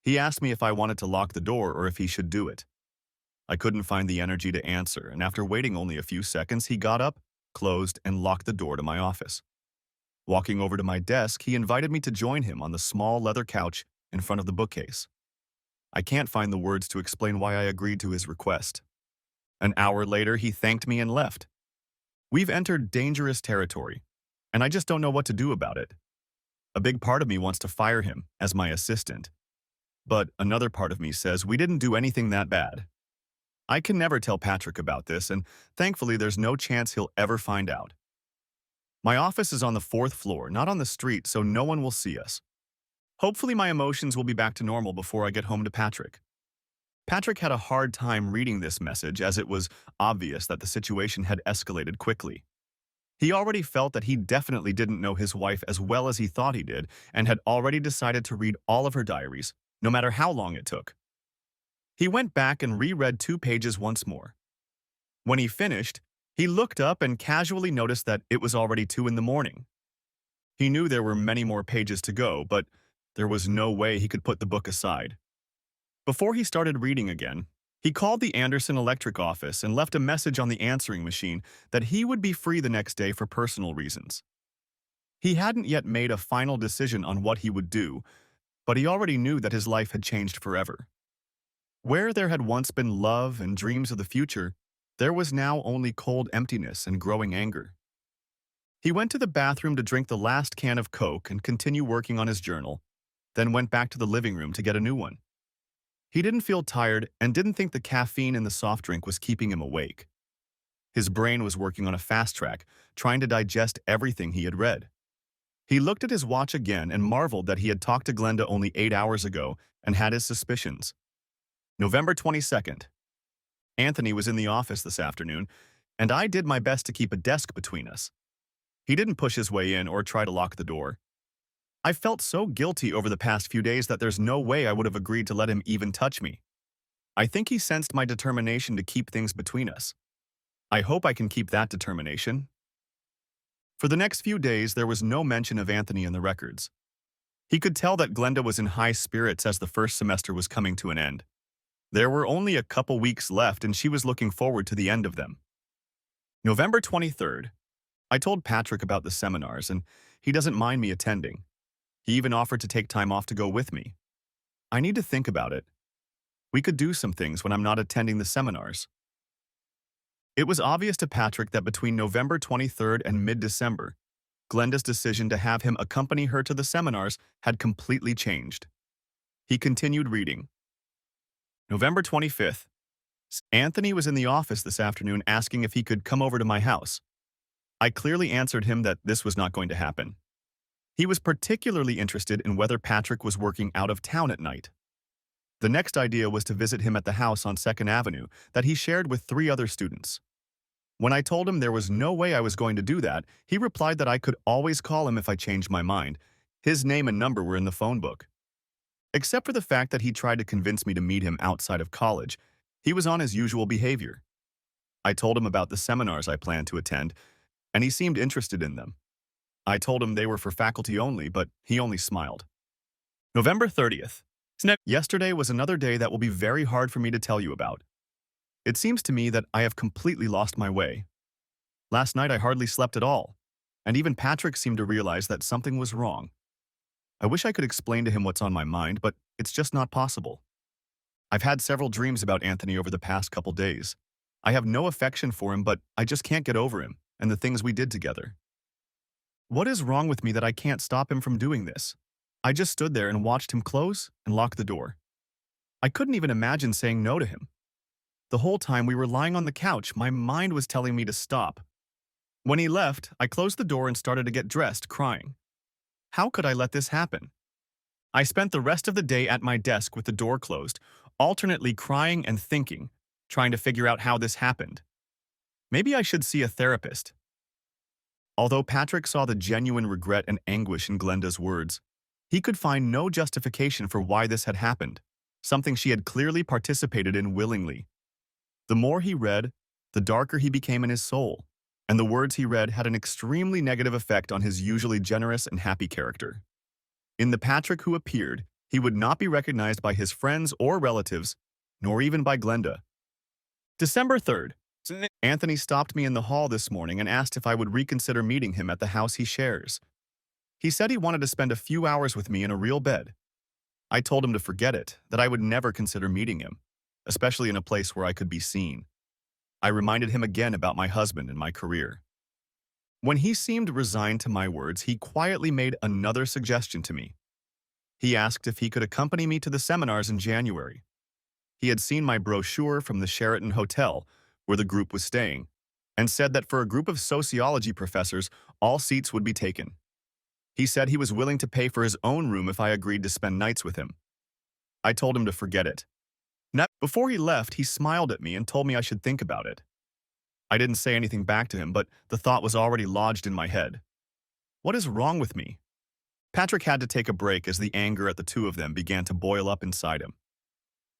he asked me if I wanted to lock the door or if he should do it. I couldn't find the energy to answer, and after waiting only a few seconds, he got up, closed, and locked the door to my office. Walking over to my desk, he invited me to join him on the small leather couch in front of the bookcase. I can't find the words to explain why I agreed to his request. An hour later, he thanked me and left. We've entered dangerous territory, and I just don't know what to do about it. A big part of me wants to fire him as my assistant, but another part of me says we didn't do anything that bad. I can never tell Patrick about this, and thankfully there's no chance he'll ever find out. My office is on the 4th floor, not on the street, so no one will see us. Hopefully my emotions will be back to normal before I get home to Patrick. Patrick had a hard time reading this message as it was obvious that the situation had escalated quickly. He already felt that he definitely didn't know his wife as well as he thought he did and had already decided to read all of her diaries, no matter how long it took. He went back and reread 2 pages once more. When he finished, he looked up and casually noticed that it was already 2 in the morning. He knew there were many more pages to go, but there was no way he could put the book aside. Before he started reading again, he called the Anderson Electric office and left a message on the answering machine that he would be free the next day for personal reasons. He hadn't yet made a final decision on what he would do, but he already knew that his life had changed forever. Where there had once been love and dreams of the future, there was now only cold emptiness and growing anger. He went to the bathroom to drink the last can of Coke and continue working on his journal, then went back to the living room to get a new one. He didn't feel tired and didn't think the caffeine in the soft drink was keeping him awake. His brain was working on a fast track, trying to digest everything he had read. He looked at his watch again and marveled that he had talked to Glenda only 8 hours ago and had his suspicions. November 22nd. Anthony was in the office this afternoon, and I did my best to keep a desk between us. He didn't push his way in or try to lock the door. I felt so guilty over the past few days that there's no way I would have agreed to let him even touch me. I think he sensed my determination to keep things between us. I hope I can keep that determination. For the next few days, there was no mention of Anthony in the records. He could tell that Glenda was in high spirits as the first semester was coming to an end. There were only a couple weeks left, and she was looking forward to the end of them. November 23rd. I told Patrick about the seminars, and he doesn't mind me attending. He even offered to take time off to go with me. I need to think about it. We could do some things when I'm not attending the seminars. It was obvious to Patrick that between November 23rd and mid-December, Glenda's decision to have him accompany her to the seminars had completely changed. He continued reading. November 25th. Anthony was in the office this afternoon asking if he could come over to my house. I clearly answered him that this was not going to happen. He was particularly interested in whether Patrick was working out of town at night. The next idea was to visit him at the house on 2nd Avenue that he shared with 3 other students. When I told him there was no way I was going to do that, he replied that I could always call him if I changed my mind. His name and number were in the phone book. Except for the fact that he tried to convince me to meet him outside of college, he was on his usual behavior. I told him about the seminars I planned to attend, and he seemed interested in them. I told him they were for faculty only, but he only smiled. November 30th. Yesterday was another day that will be very hard for me to tell you about. It seems to me that I have completely lost my way. Last night I hardly slept at all, and even Patrick seemed to realize that something was wrong. I wish I could explain to him what's on my mind, but it's just not possible. I've had several dreams about Anthony over the past couple days. I have no affection for him, but I just can't get over him and the things we did together. What is wrong with me that I can't stop him from doing this? I just stood there and watched him close and lock the door. I couldn't even imagine saying no to him. The whole time we were lying on the couch, my mind was telling me to stop. When he left, I closed the door and started to get dressed, crying. How could I let this happen? I spent the rest of the day at my desk with the door closed, alternately crying and thinking, trying to figure out how this happened. Maybe I should see a therapist. Although Patrick saw the genuine regret and anguish in Glenda's words, he could find no justification for why this had happened, something she had clearly participated in willingly. The more he read, the darker he became in his soul, and the words he read had an extremely negative effect on his usually generous and happy character. In the Patrick who appeared, he would not be recognized by his friends or relatives, nor even by Glenda. December 3rd. Anthony stopped me in the hall this morning and asked if I would reconsider meeting him at the house he shares. He said he wanted to spend a few hours with me in a real bed. I told him to forget it, that I would never consider meeting him, especially in a place where I could be seen. I reminded him again about my husband and my career. When he seemed resigned to my words, he quietly made another suggestion to me. He asked if he could accompany me to the seminars in January. He had seen my brochure from the Sheraton Hotel, where the group was staying, and said that for a group of sociology professors, all seats would be taken. He said he was willing to pay for his own room if I agreed to spend nights with him. I told him to forget it. Before he left, he smiled at me and told me I should think about it. I didn't say anything back to him, but the thought was already lodged in my head. What is wrong with me? Patrick had to take a break as the anger at the two of them began to boil up inside him.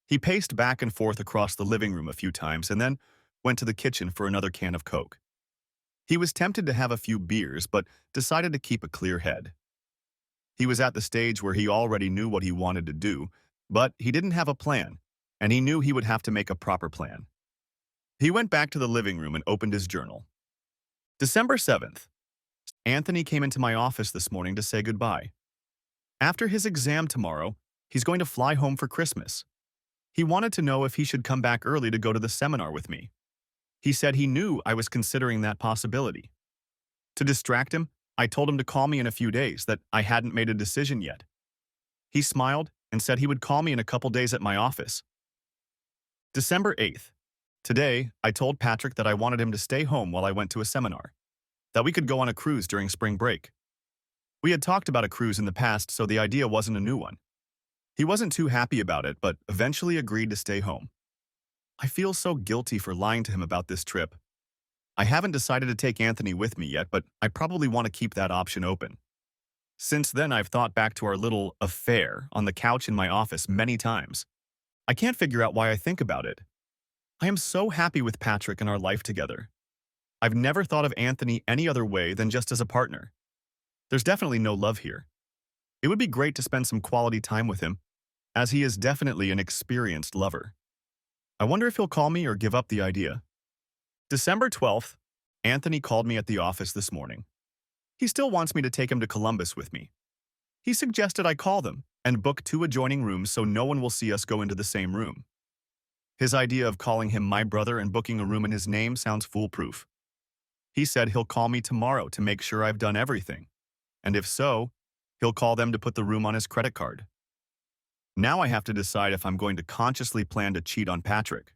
He paced back and forth across the living room a few times and then went to the kitchen for another can of Coke. He was tempted to have a few beers, but decided to keep a clear head. He was at the stage where he already knew what he wanted to do, but he didn't have a plan, and he knew he would have to make a proper plan. He went back to the living room and opened his journal. December 7th. Anthony came into my office this morning to say goodbye. After his exam tomorrow, he's going to fly home for Christmas. He wanted to know if he should come back early to go to the seminar with me. He said he knew I was considering that possibility. To distract him, I told him to call me in a few days, that I hadn't made a decision yet. He smiled and said he would call me in a couple days at my office. December 8th. Today, I told Patrick that I wanted him to stay home while I went to a seminar, that we could go on a cruise during spring break. We had talked about a cruise in the past, so the idea wasn't a new one. He wasn't too happy about it, but eventually agreed to stay home. I feel so guilty for lying to him about this trip. I haven't decided to take Anthony with me yet, but I probably want to keep that option open. Since then, I've thought back to our little affair on the couch in my office many times. I can't figure out why I think about it. I am so happy with Patrick and our life together. I've never thought of Anthony any other way than just as a partner. There's definitely no love here. It would be great to spend some quality time with him, as he is definitely an experienced lover. I wonder if he'll call me or give up the idea. December 12th, Anthony called me at the office this morning. He still wants me to take him to Columbus with me. He suggested I call them and book 2 adjoining rooms so no one will see us go into the same room. His idea of calling him my brother and booking a room in his name sounds foolproof. He said he'll call me tomorrow to make sure I've done everything, and if so, he'll call them to put the room on his credit card. Now I have to decide if I'm going to consciously plan to cheat on Patrick.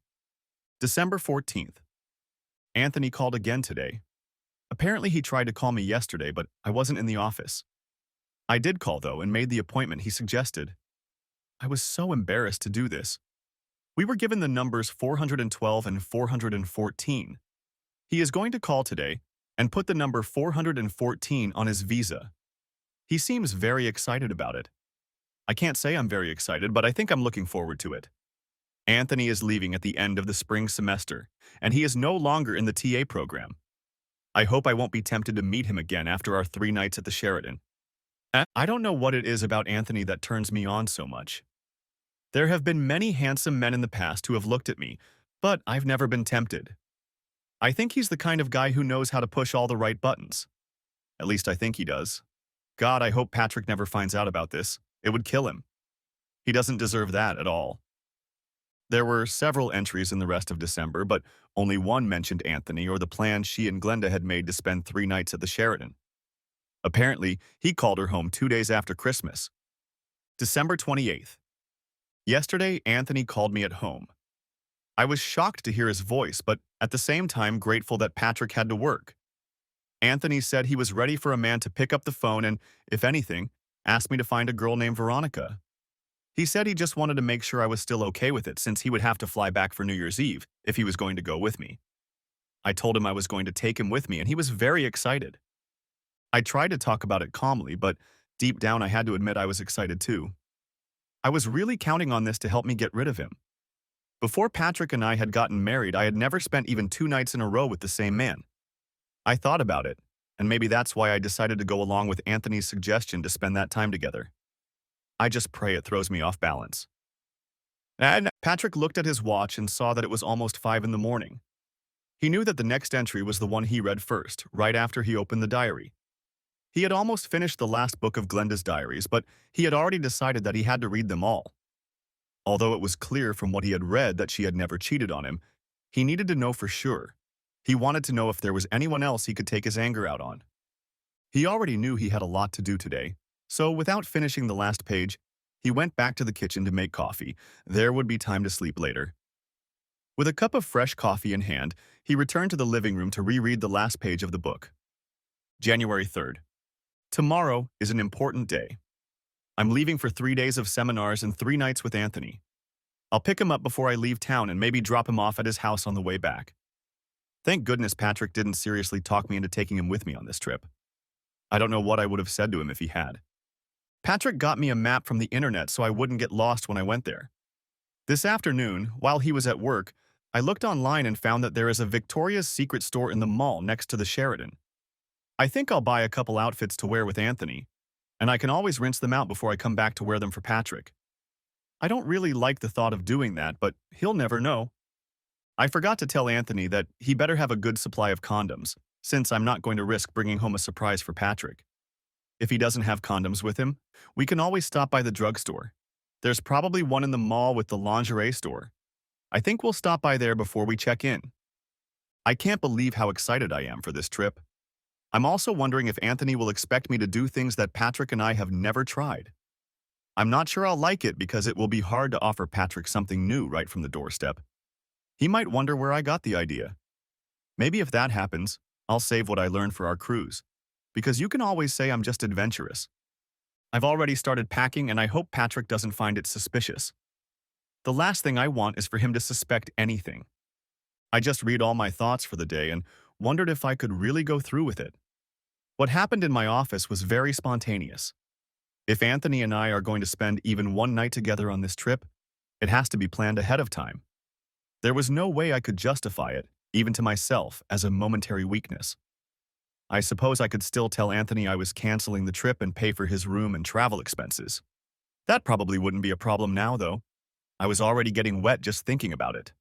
December 14th. Anthony called again today. Apparently he tried to call me yesterday, but I wasn't in the office. I did call, though, and made the appointment he suggested. I was so embarrassed to do this. We were given the numbers 412 and 414. He is going to call today and put the number 414 on his visa. He seems very excited about it. I can't say I'm very excited, but I think I'm looking forward to it. Anthony is leaving at the end of the spring semester, and he is no longer in the TA program. I hope I won't be tempted to meet him again after our 3 nights at the Sheraton. I don't know what it is about Anthony that turns me on so much. There have been many handsome men in the past who have looked at me, but I've never been tempted. I think he's the kind of guy who knows how to push all the right buttons. At least I think he does. God, I hope Patrick never finds out about this. It would kill him. He doesn't deserve that at all. There were several entries in the rest of December, but only one mentioned Anthony or the plans she and Glenda had made to spend 3 nights at the Sheraton. Apparently, he called her home 2 days after Christmas. December 28th. Yesterday, Anthony called me at home. I was shocked to hear his voice, but at the same time grateful that Patrick had to work. Anthony said he was ready for a man to pick up the phone and, if anything, asked me to find a girl named Veronica. He said he just wanted to make sure I was still okay with it since he would have to fly back for New Year's Eve if he was going to go with me. I told him I was going to take him with me, and he was very excited. I tried to talk about it calmly, but deep down I had to admit I was excited too. I was really counting on this to help me get rid of him. Before Patrick and I had gotten married, I had never spent even 2 nights in a row with the same man. I thought about it, and maybe that's why I decided to go along with Anthony's suggestion to spend that time together. I just pray it throws me off balance. And Patrick looked at his watch and saw that it was almost 5 in the morning. He knew that the next entry was the one he read first, right after he opened the diary. He had almost finished the last book of Glenda's diaries, but he had already decided that he had to read them all. Although it was clear from what he had read that she had never cheated on him, he needed to know for sure. He wanted to know if there was anyone else he could take his anger out on. He already knew he had a lot to do today, so without finishing the last page, he went back to the kitchen to make coffee. There would be time to sleep later. With a cup of fresh coffee in hand, he returned to the living room to reread the last page of the book. January 3rd. Tomorrow is an important day. I'm leaving for 3 days of seminars and 3 nights with Anthony. I'll pick him up before I leave town and maybe drop him off at his house on the way back. Thank goodness Patrick didn't seriously talk me into taking him with me on this trip. I don't know what I would have said to him if he had. Patrick got me a map from the internet so I wouldn't get lost when I went there. This afternoon, while he was at work, I looked online and found that there is a Victoria's Secret store in the mall next to the Sheraton. I think I'll buy a couple outfits to wear with Anthony, and I can always rinse them out before I come back to wear them for Patrick. I don't really like the thought of doing that, but he'll never know. I forgot to tell Anthony that he better have a good supply of condoms, since I'm not going to risk bringing home a surprise for Patrick. If he doesn't have condoms with him, we can always stop by the drugstore. There's probably one in the mall with the lingerie store. I think we'll stop by there before we check in. I can't believe how excited I am for this trip. I'm also wondering if Anthony will expect me to do things that Patrick and I have never tried. I'm not sure I'll like it because it will be hard to offer Patrick something new right from the doorstep. He might wonder where I got the idea. Maybe if that happens, I'll save what I learned for our cruise, because you can always say I'm just adventurous. I've already started packing and I hope Patrick doesn't find it suspicious. The last thing I want is for him to suspect anything. I just read all my thoughts for the day and wondered if I could really go through with it. What happened in my office was very spontaneous. If Anthony and I are going to spend even 1 night together on this trip, it has to be planned ahead of time. There was no way I could justify it, even to myself, as a momentary weakness. I suppose I could still tell Anthony I was canceling the trip and pay for his room and travel expenses. That probably wouldn't be a problem now, though. I was already getting wet just thinking about it.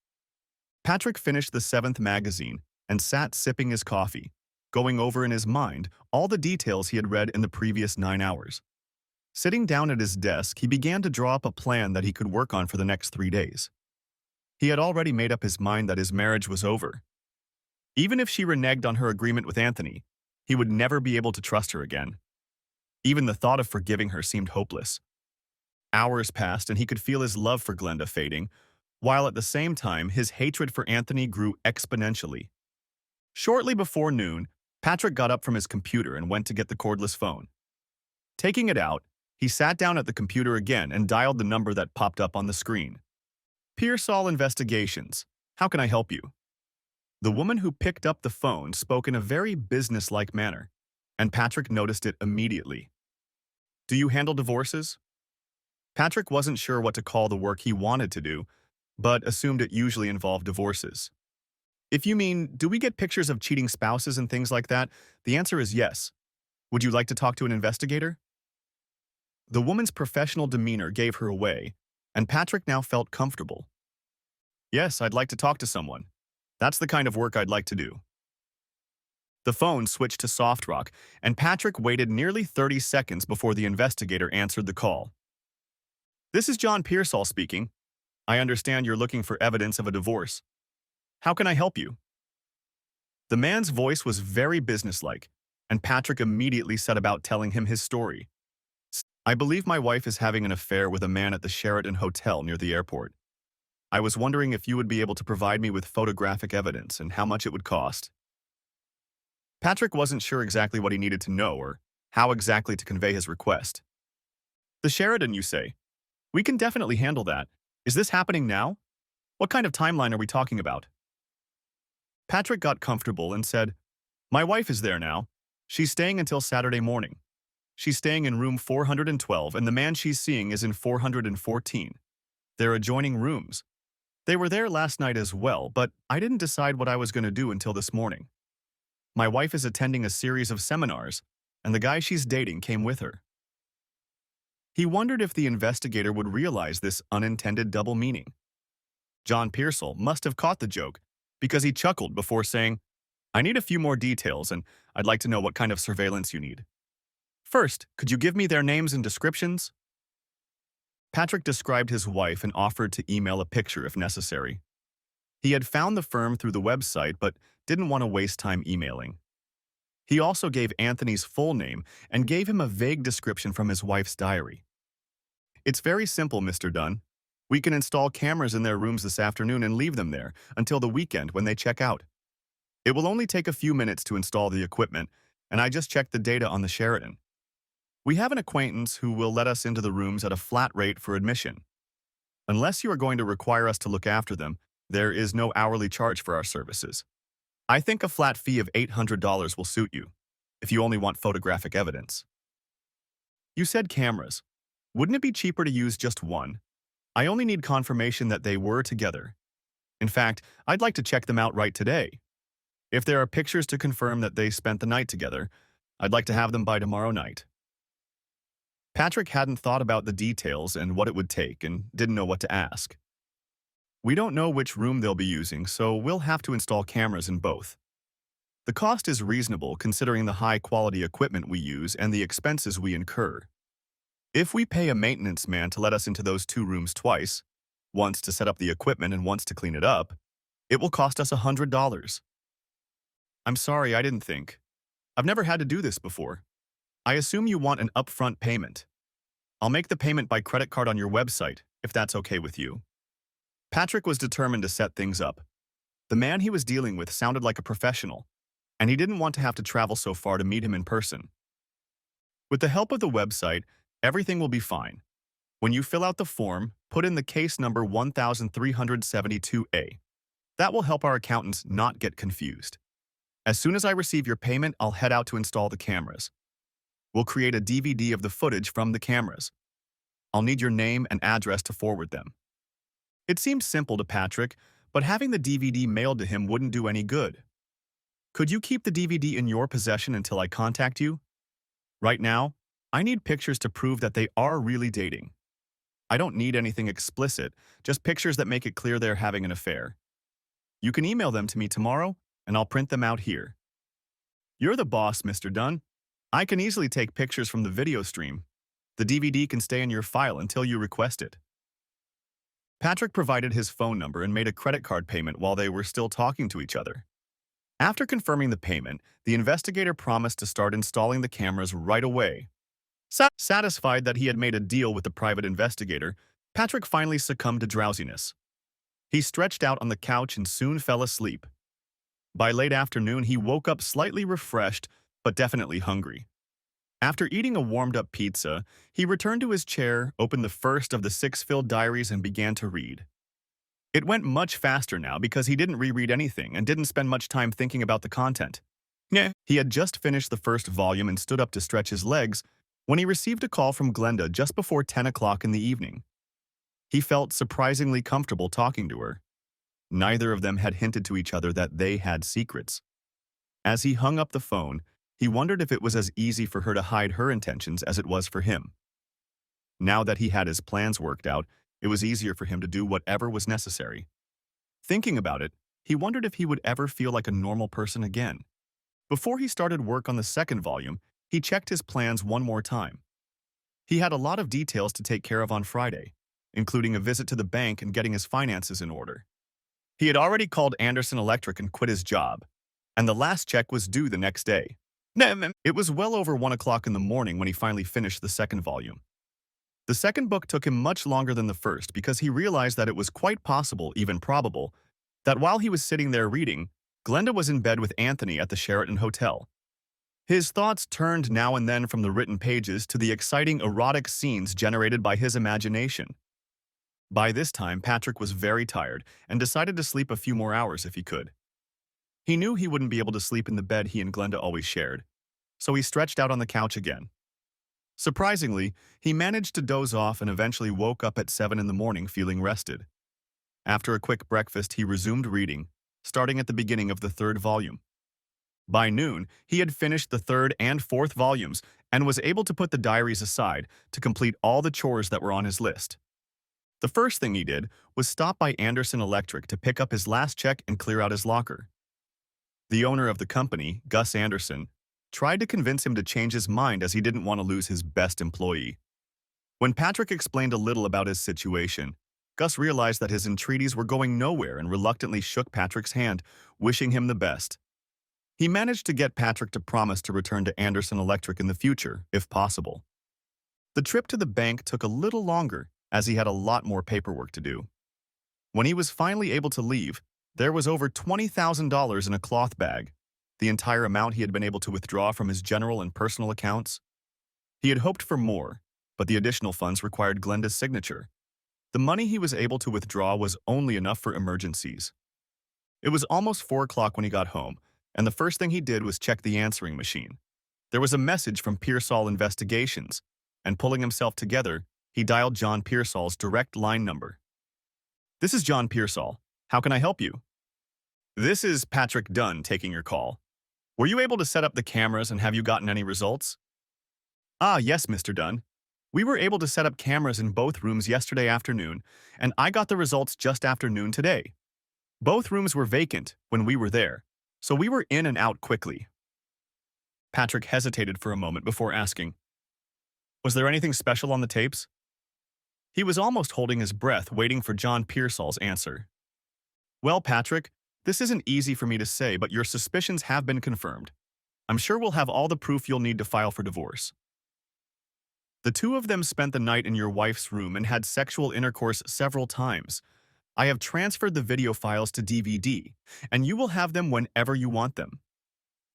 Patrick finished the 7th magazine and sat sipping his coffee, going over in his mind all the details he had read in the previous 9 hours. Sitting down at his desk, he began to draw up a plan that he could work on for the next 3 days. He had already made up his mind that his marriage was over. Even if she reneged on her agreement with Anthony, he would never be able to trust her again. Even the thought of forgiving her seemed hopeless. Hours passed and he could feel his love for Glenda fading, while at the same time his hatred for Anthony grew exponentially. Shortly before noon, Patrick got up from his computer and went to get the cordless phone. Taking it out, He sat down at the computer again and dialed the number that popped up on the screen. Pearsall Investigations. How can I help you? The woman who picked up the phone spoke in a very businesslike manner, and Patrick noticed it immediately. Do you handle divorces? Patrick wasn't sure what to call the work he wanted to do, but assumed it usually involved divorces. If you mean, do we get pictures of cheating spouses and things like that, the answer is yes. Would you like to talk to an investigator? The woman's professional demeanor gave her away, and Patrick now felt comfortable. Yes, I'd like to talk to someone. That's the kind of work I'd like to do. The phone switched to soft rock, and Patrick waited nearly 30 seconds before the investigator answered the call. This is John Pearsall speaking. I understand you're looking for evidence of a divorce. How can I help you? The man's voice was very businesslike, and Patrick immediately set about telling him his story. I believe my wife is having an affair with a man at the Sheraton Hotel near the airport. I was wondering if you would be able to provide me with photographic evidence and how much it would cost. Patrick wasn't sure exactly what he needed to know or how exactly to convey his request. The Sheraton, you say? We can definitely handle that. Is this happening now? What kind of timeline are we talking about? Patrick got comfortable and said, My wife is there now. She's staying until Saturday morning. She's staying in room 412, and the man she's seeing is in 414. They're adjoining rooms. They were there last night as well, but I didn't decide what I was going to do until this morning. My wife is attending a series of seminars, and the guy she's dating came with her. He wondered if the investigator would realize this unintended double meaning. John Pearsall must have caught the joke, because he chuckled before saying, I need a few more details, and I'd like to know what kind of surveillance you need. First, could you give me their names and descriptions? Patrick described his wife and offered to email a picture if necessary. He had found the firm through the website but didn't want to waste time emailing. He also gave Anthony's full name and gave him a vague description from his wife's diary. It's very simple, Mr. Dunn. We can install cameras in their rooms this afternoon and leave them there until the weekend when they check out. It will only take a few minutes to install the equipment, and I just checked the data on the Sheraton. We have an acquaintance who will let us into the rooms at a flat rate for admission. Unless you are going to require us to look after them, there is no hourly charge for our services. I think a flat fee of $800 will suit you, if you only want photographic evidence. You said cameras. Wouldn't it be cheaper to use just one? I only need confirmation that they were together. In fact, I'd like to check them out right today. If there are pictures to confirm that they spent the night together, I'd like to have them by tomorrow night. Patrick hadn't thought about the details and what it would take and didn't know what to ask. We don't know which room they'll be using, so we'll have to install cameras in both. The cost is reasonable considering the high-quality equipment we use and the expenses we incur. If we pay a maintenance man to let us into those two rooms twice, once to set up the equipment and once to clean it up, it will cost us $100. I'm sorry, I didn't think. I've never had to do this before. I assume you want an upfront payment. I'll make the payment by credit card on your website, if that's okay with you. Patrick was determined to set things up. The man he was dealing with sounded like a professional, and he didn't want to have to travel so far to meet him in person. With the help of the website, everything will be fine. When you fill out the form, put in the case number 1372A. That will help our accountants not get confused. As soon as I receive your payment, I'll head out to install the cameras. We'll create a DVD of the footage from the cameras. I'll need your name and address to forward them. It seemed simple to Patrick, but having the DVD mailed to him wouldn't do any good. Could you keep the DVD in your possession until I contact you? Right now, I need pictures to prove that they are really dating. I don't need anything explicit, just pictures that make it clear they're having an affair. You can email them to me tomorrow, and I'll print them out here. You're the boss, Mr. Dunn. I can easily take pictures from the video stream. The DVD can stay in your file until you request it. Patrick provided his phone number and made a credit card payment while they were still talking to each other. After confirming the payment, the investigator promised to start installing the cameras right away. Satisfied that he had made a deal with the private investigator, Patrick finally succumbed to drowsiness. He stretched out on the couch and soon fell asleep. By late afternoon, he woke up slightly refreshed, but definitely hungry. After eating a warmed-up pizza, he returned to his chair, opened the first of the six filled diaries, and began to read. It went much faster now because he didn't reread anything and didn't spend much time thinking about the content. Yeah. He had just finished the first volume and stood up to stretch his legs when he received a call from Glenda just before 10 o'clock in the evening. He felt surprisingly comfortable talking to her. Neither of them had hinted to each other that they had secrets. As he hung up the phone, he wondered if it was as easy for her to hide her intentions as it was for him. Now that he had his plans worked out, it was easier for him to do whatever was necessary. Thinking about it, he wondered if he would ever feel like a normal person again. Before he started work on the second volume, he checked his plans one more time. He had a lot of details to take care of on Friday, including a visit to the bank and getting his finances in order. He had already called Anderson Electric and quit his job, and the last check was due the next day. It was well over 1 o'clock in the morning when he finally finished the second volume. The second book took him much longer than the first because he realized that it was quite possible, even probable, that while he was sitting there reading, Glenda was in bed with Anthony at the Sheraton Hotel. His thoughts turned now and then from the written pages to the exciting erotic scenes generated by his imagination. By this time, Patrick was very tired and decided to sleep a few more hours if he could. He knew he wouldn't be able to sleep in the bed he and Glenda always shared, so he stretched out on the couch again. Surprisingly, he managed to doze off and eventually woke up at 7 in the morning feeling rested. After a quick breakfast, he resumed reading, starting at the beginning of the third volume. By noon, he had finished the third and fourth volumes and was able to put the diaries aside to complete all the chores that were on his list. The first thing he did was stop by Anderson Electric to pick up his last check and clear out his locker. The owner of the company, Gus Anderson, tried to convince him to change his mind as he didn't want to lose his best employee. When Patrick explained a little about his situation, Gus realized that his entreaties were going nowhere and reluctantly shook Patrick's hand, wishing him the best. He managed to get Patrick to promise to return to Anderson Electric in the future, if possible. The trip to the bank took a little longer, as he had a lot more paperwork to do. When he was finally able to leave, there was over $20,000 in a cloth bag, the entire amount he had been able to withdraw from his general and personal accounts. He had hoped for more, but the additional funds required Glenda's signature. The money he was able to withdraw was only enough for emergencies. It was almost 4 o'clock when he got home, and the first thing he did was check the answering machine. There was a message from Pearsall Investigations, and pulling himself together, he dialed John Pearsall's direct line number. "This is John Pearsall. How can I help you?" "This is Patrick Dunn taking your call. Were you able to set up the cameras and have you gotten any results?" "Ah, yes, Mr. Dunn. We were able to set up cameras in both rooms yesterday afternoon, and I got the results just after noon today. Both rooms were vacant when we were there, so we were in and out quickly." Patrick hesitated for a moment before asking, "Was there anything special on the tapes?" He was almost holding his breath, waiting for John Pearsall's answer. "Well, Patrick, this isn't easy for me to say, but your suspicions have been confirmed. I'm sure we'll have all the proof you'll need to file for divorce. The two of them spent the night in your wife's room and had sexual intercourse several times. I have transferred the video files to DVD, and you will have them whenever you want them.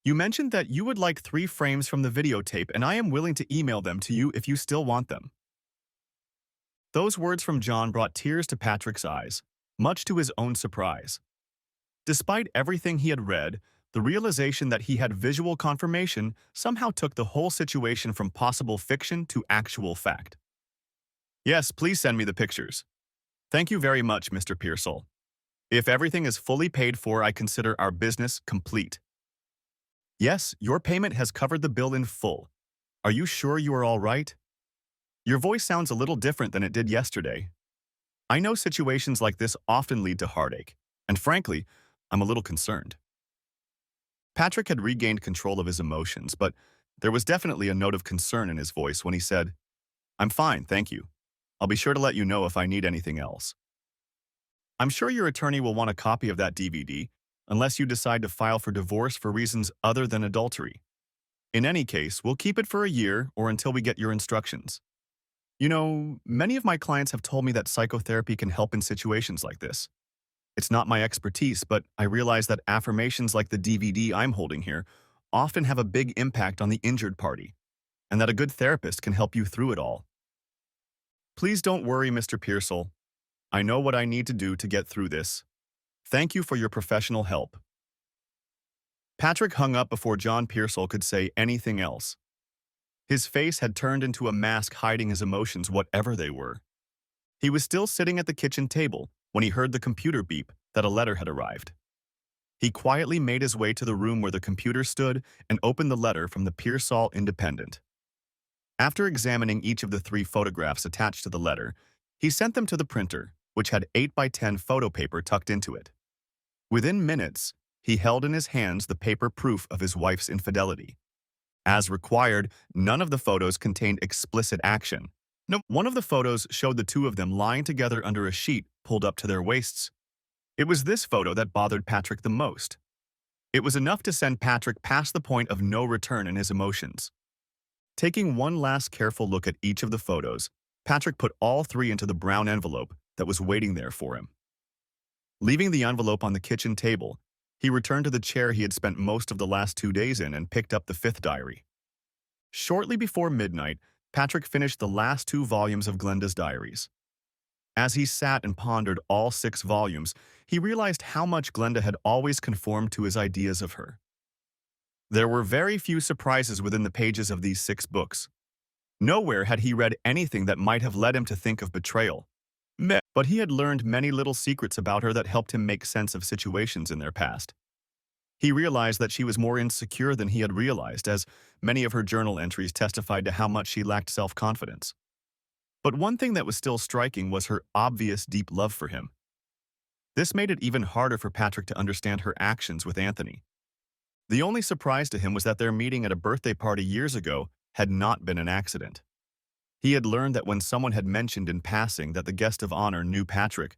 You mentioned that you would like 3 frames from the videotape, and I am willing to email them to you if you still want them." Those words from John brought tears to Patrick's eyes, much to his own surprise. Despite everything he had read, the realization that he had visual confirmation somehow took the whole situation from possible fiction to actual fact. "Yes, please send me the pictures. Thank you very much, Mr. Pearsall. If everything is fully paid for, I consider our business complete." "Yes, your payment has covered the bill in full. Are you sure you are all right? Your voice sounds a little different than it did yesterday. I know situations like this often lead to heartache, and frankly, I'm a little concerned." Patrick had regained control of his emotions, but there was definitely a note of concern in his voice when he said, "I'm fine, thank you. I'll be sure to let you know if I need anything else. I'm sure your attorney will want a copy of that DVD, unless you decide to file for divorce for reasons other than adultery. In any case, we'll keep it for a year or until we get your instructions. You know, many of my clients have told me that psychotherapy can help in situations like this. It's not my expertise, but I realize that affirmations like the DVD I'm holding here often have a big impact on the injured party. and that a good therapist can help you through it all. Please don't worry, Mr. Pearsall. I know what I need to do to get through this. Thank you for your professional help. Patrick hung up before John Pearsall could say anything else. His face had turned into a mask hiding his emotions, whatever they were. He was still sitting at the kitchen table when he heard the computer beep that a letter had arrived. He quietly made his way to the room where the computer stood and opened the letter from the Pearsall Independent. After examining each of the 3 photographs attached to the letter, he sent them to the printer, which had 8 by 10 photo paper tucked into it. Within minutes, he held in his hands the paper proof of his wife's infidelity. As required, none of the photos contained explicit action. No, one of the photos showed the 2 of them lying together under a sheet pulled up to their waists. It was this photo that bothered Patrick the most. It was enough to send Patrick past the point of no return in his emotions. Taking one last careful look at each of the photos, Patrick put all 3 into the brown envelope that was waiting there for him. Leaving the envelope on the kitchen table, he returned to the chair he had spent most of the last 2 days in and picked up the 5th diary. Shortly before midnight, Patrick finished the last 2 volumes of Glenda's diaries. As he sat and pondered all 6 volumes, he realized how much Glenda had always conformed to his ideas of her. There were very few surprises within the pages of these 6 books. Nowhere had he read anything that might have led him to think of betrayal. But he had learned many little secrets about her that helped him make sense of situations in their past. He realized that she was more insecure than he had realized, as many of her journal entries testified to how much she lacked self-confidence. But one thing that was still striking was her obvious deep love for him. This made it even harder for Patrick to understand her actions with Anthony. The only surprise to him was that their meeting at a birthday party years ago had not been an accident. He had learned that when someone had mentioned in passing that the guest of honor knew Patrick,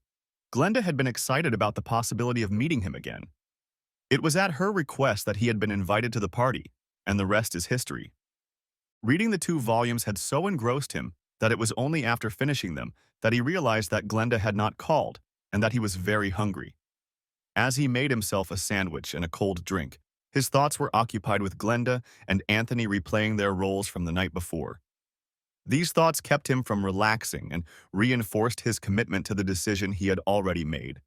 Glenda had been excited about the possibility of meeting him again. It was at her request that he had been invited to the party, and the rest is history. Reading the 2 volumes had so engrossed him that it was only after finishing them that he realized that Glenda had not called and that he was very hungry. As he made himself a sandwich and a cold drink, his thoughts were occupied with Glenda and Anthony replaying their roles from the night before. These thoughts kept him from relaxing and reinforced his commitment to the decision he had already made.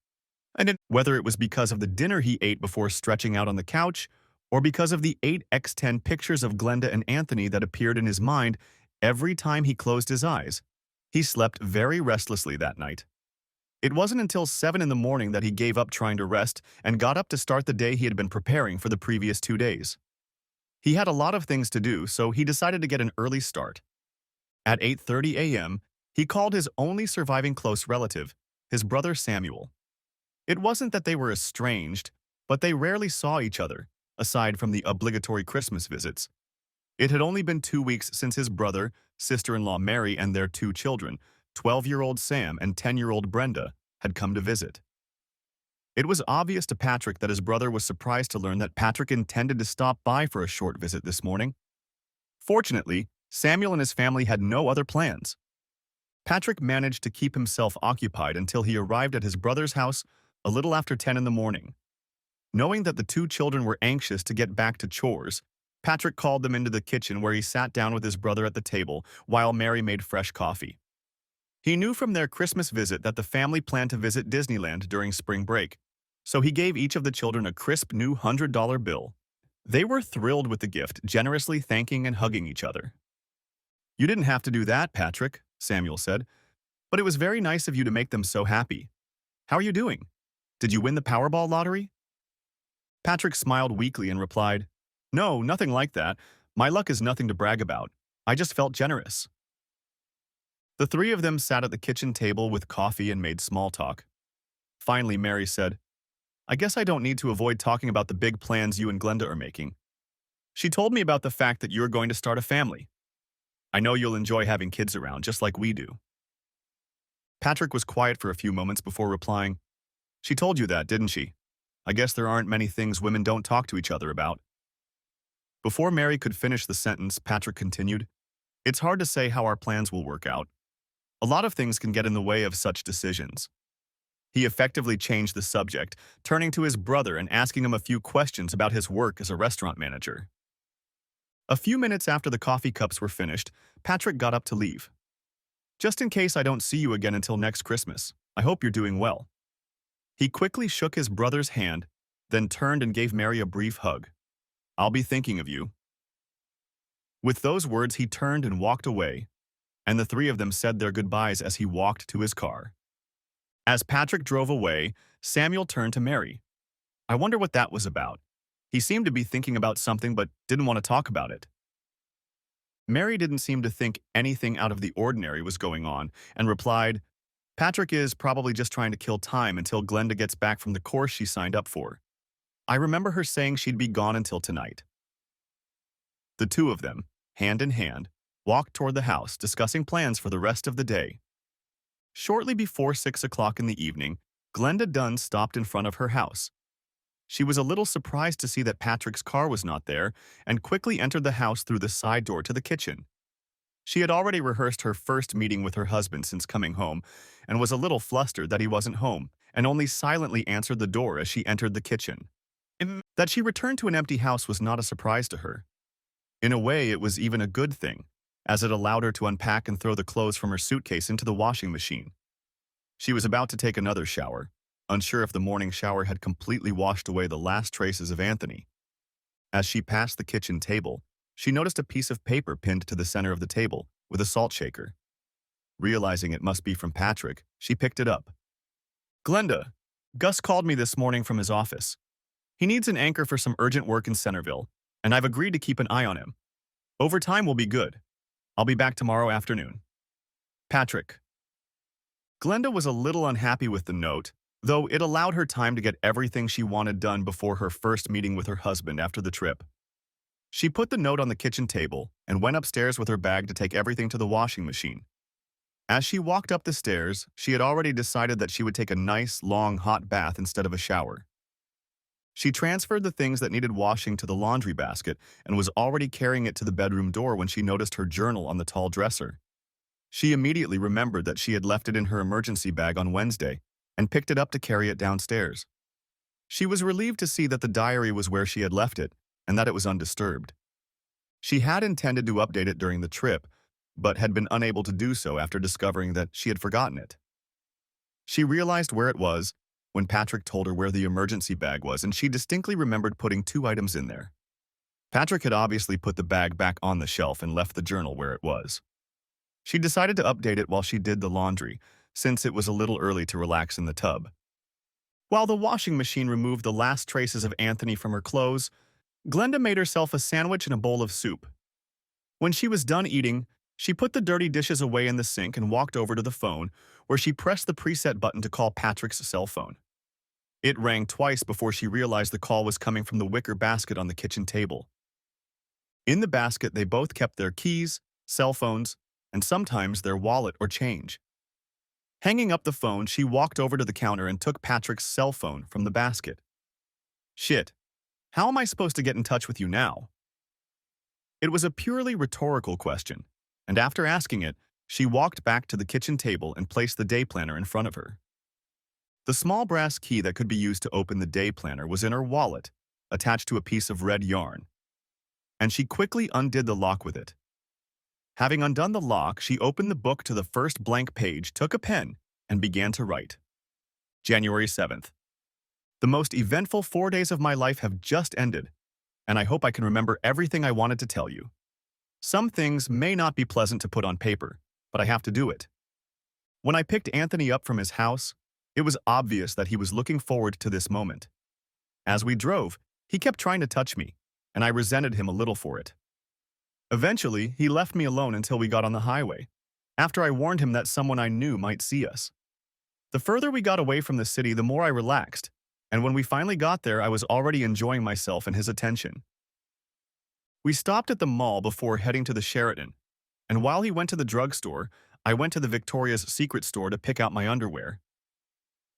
And whether it was because of the dinner he ate before stretching out on the couch, or because of the 8x10 pictures of Glenda and Anthony that appeared in his mind every time he closed his eyes, he slept very restlessly that night. It wasn't until 7 in the morning that he gave up trying to rest and got up to start the day he had been preparing for the previous 2 days. He had a lot of things to do, so he decided to get an early start. At 8:30 a.m., he called his only surviving close relative, his brother Samuel. It wasn't that they were estranged, but they rarely saw each other, aside from the obligatory Christmas visits. It had only been 2 weeks since his brother, sister-in-law Mary, and their 2 children, 12-year-old Sam and 10-year-old Brenda, had come to visit. It was obvious to Patrick that his brother was surprised to learn that Patrick intended to stop by for a short visit this morning. Fortunately, Samuel and his family had no other plans. Patrick managed to keep himself occupied until he arrived at his brother's house a little after 10 in the morning. Knowing that the 2 children were anxious to get back to chores, Patrick called them into the kitchen where he sat down with his brother at the table while Mary made fresh coffee. He knew from their Christmas visit that the family planned to visit Disneyland during spring break, so he gave each of the children a crisp new $100 bill. They were thrilled with the gift, generously thanking and hugging each other. "You didn't have to do that, Patrick," Samuel said, "but it was very nice of you to make them so happy. How are you doing? Did you win the Powerball lottery?" Patrick smiled weakly and replied, "No, nothing like that. My luck is nothing to brag about. I just felt generous." The 3 of them sat at the kitchen table with coffee and made small talk. Finally, Mary said, "I guess I don't need to avoid talking about the big plans you and Glenda are making. She told me about the fact that you're going to start a family. I know you'll enjoy having kids around, just like we do." Patrick was quiet for a few moments before replying, "She told you that, didn't she? I guess there aren't many things women don't talk to each other about." Before Mary could finish the sentence, Patrick continued, "It's hard to say how our plans will work out. A lot of things can get in the way of such decisions." He effectively changed the subject, turning to his brother and asking him a few questions about his work as a restaurant manager. A few minutes after the coffee cups were finished, Patrick got up to leave. Just in case I don't see you again until next Christmas, I hope you're doing well. He quickly shook his brother's hand, then turned and gave Mary a brief hug. I'll be thinking of you. With those words, he turned and walked away, and the three of them said their goodbyes as he walked to his car. As Patrick drove away, Samuel turned to Mary. I wonder what that was about. He seemed to be thinking about something but didn't want to talk about it. Mary didn't seem to think anything out of the ordinary was going on and replied, Patrick is probably just trying to kill time until Glenda gets back from the course she signed up for. I remember her saying she'd be gone until tonight. The two of them, hand in hand, walked toward the house, discussing plans for the rest of the day. Shortly before 6 o'clock in the evening, Glenda Dunn stopped in front of her house. She was a little surprised to see that Patrick's car was not there and quickly entered the house through the side door to the kitchen. She had already rehearsed her first meeting with her husband since coming home and was a little flustered that he wasn't home and only silently answered the door as she entered the kitchen. That she returned to an empty house was not a surprise to her. In a way, it was even a good thing, as it allowed her to unpack and throw the clothes from her suitcase into the washing machine. She was about to take another shower, unsure if the morning shower had completely washed away the last traces of Anthony. As she passed the kitchen table, she noticed a piece of paper pinned to the center of the table with a salt shaker. Realizing it must be from Patrick, she picked it up. Glenda, Gus called me this morning from his office. He needs an anchor for some urgent work in Centerville, and I've agreed to keep an eye on him. Overtime will be good. I'll be back tomorrow afternoon. Patrick. Glenda was a little unhappy with the note, though it allowed her time to get everything she wanted done before her first meeting with her husband after the trip. She put the note on the kitchen table and went upstairs with her bag to take everything to the washing machine. As she walked up the stairs, she had already decided that she would take a nice, long, hot bath instead of a shower. She transferred the things that needed washing to the laundry basket and was already carrying it to the bedroom door when she noticed her journal on the tall dresser. She immediately remembered that she had left it in her emergency bag on Wednesday and picked it up to carry it downstairs. She was relieved to see that the diary was where she had left it and that it was undisturbed. She had intended to update it during the trip, but had been unable to do so after discovering that she had forgotten it. She realized where it was when Patrick told her where the emergency bag was, and she distinctly remembered putting 2 items in there. Patrick had obviously put the bag back on the shelf and left the journal where it was. She decided to update it while she did the laundry, since it was a little early to relax in the tub. While the washing machine removed the last traces of Anthony from her clothes, Glenda made herself a sandwich and a bowl of soup. When she was done eating, she put the dirty dishes away in the sink and walked over to the phone, where she pressed the preset button to call Patrick's cell phone. It rang twice before she realized the call was coming from the wicker basket on the kitchen table. In the basket, they both kept their keys, cell phones, and sometimes their wallet or change. Hanging up the phone, she walked over to the counter and took Patrick's cell phone from the basket. Shit, how am I supposed to get in touch with you now? It was a purely rhetorical question, and after asking it, she walked back to the kitchen table and placed the day planner in front of her. The small brass key that could be used to open the day planner was in her wallet, attached to a piece of red yarn, and she quickly undid the lock with it. Having undone the lock, she opened the book to the first blank page, took a pen, and began to write. January 7th. The most eventful 4 days of my life have just ended, and I hope I can remember everything I wanted to tell you. Some things may not be pleasant to put on paper, but I have to do it. When I picked Anthony up from his house, it was obvious that he was looking forward to this moment. As we drove, he kept trying to touch me, and I resented him a little for it. Eventually, he left me alone until we got on the highway, after I warned him that someone I knew might see us. The further we got away from the city, the more I relaxed, and when we finally got there, I was already enjoying myself and his attention. We stopped at the mall before heading to the Sheraton, and while he went to the drugstore, I went to the Victoria's Secret store to pick out my underwear.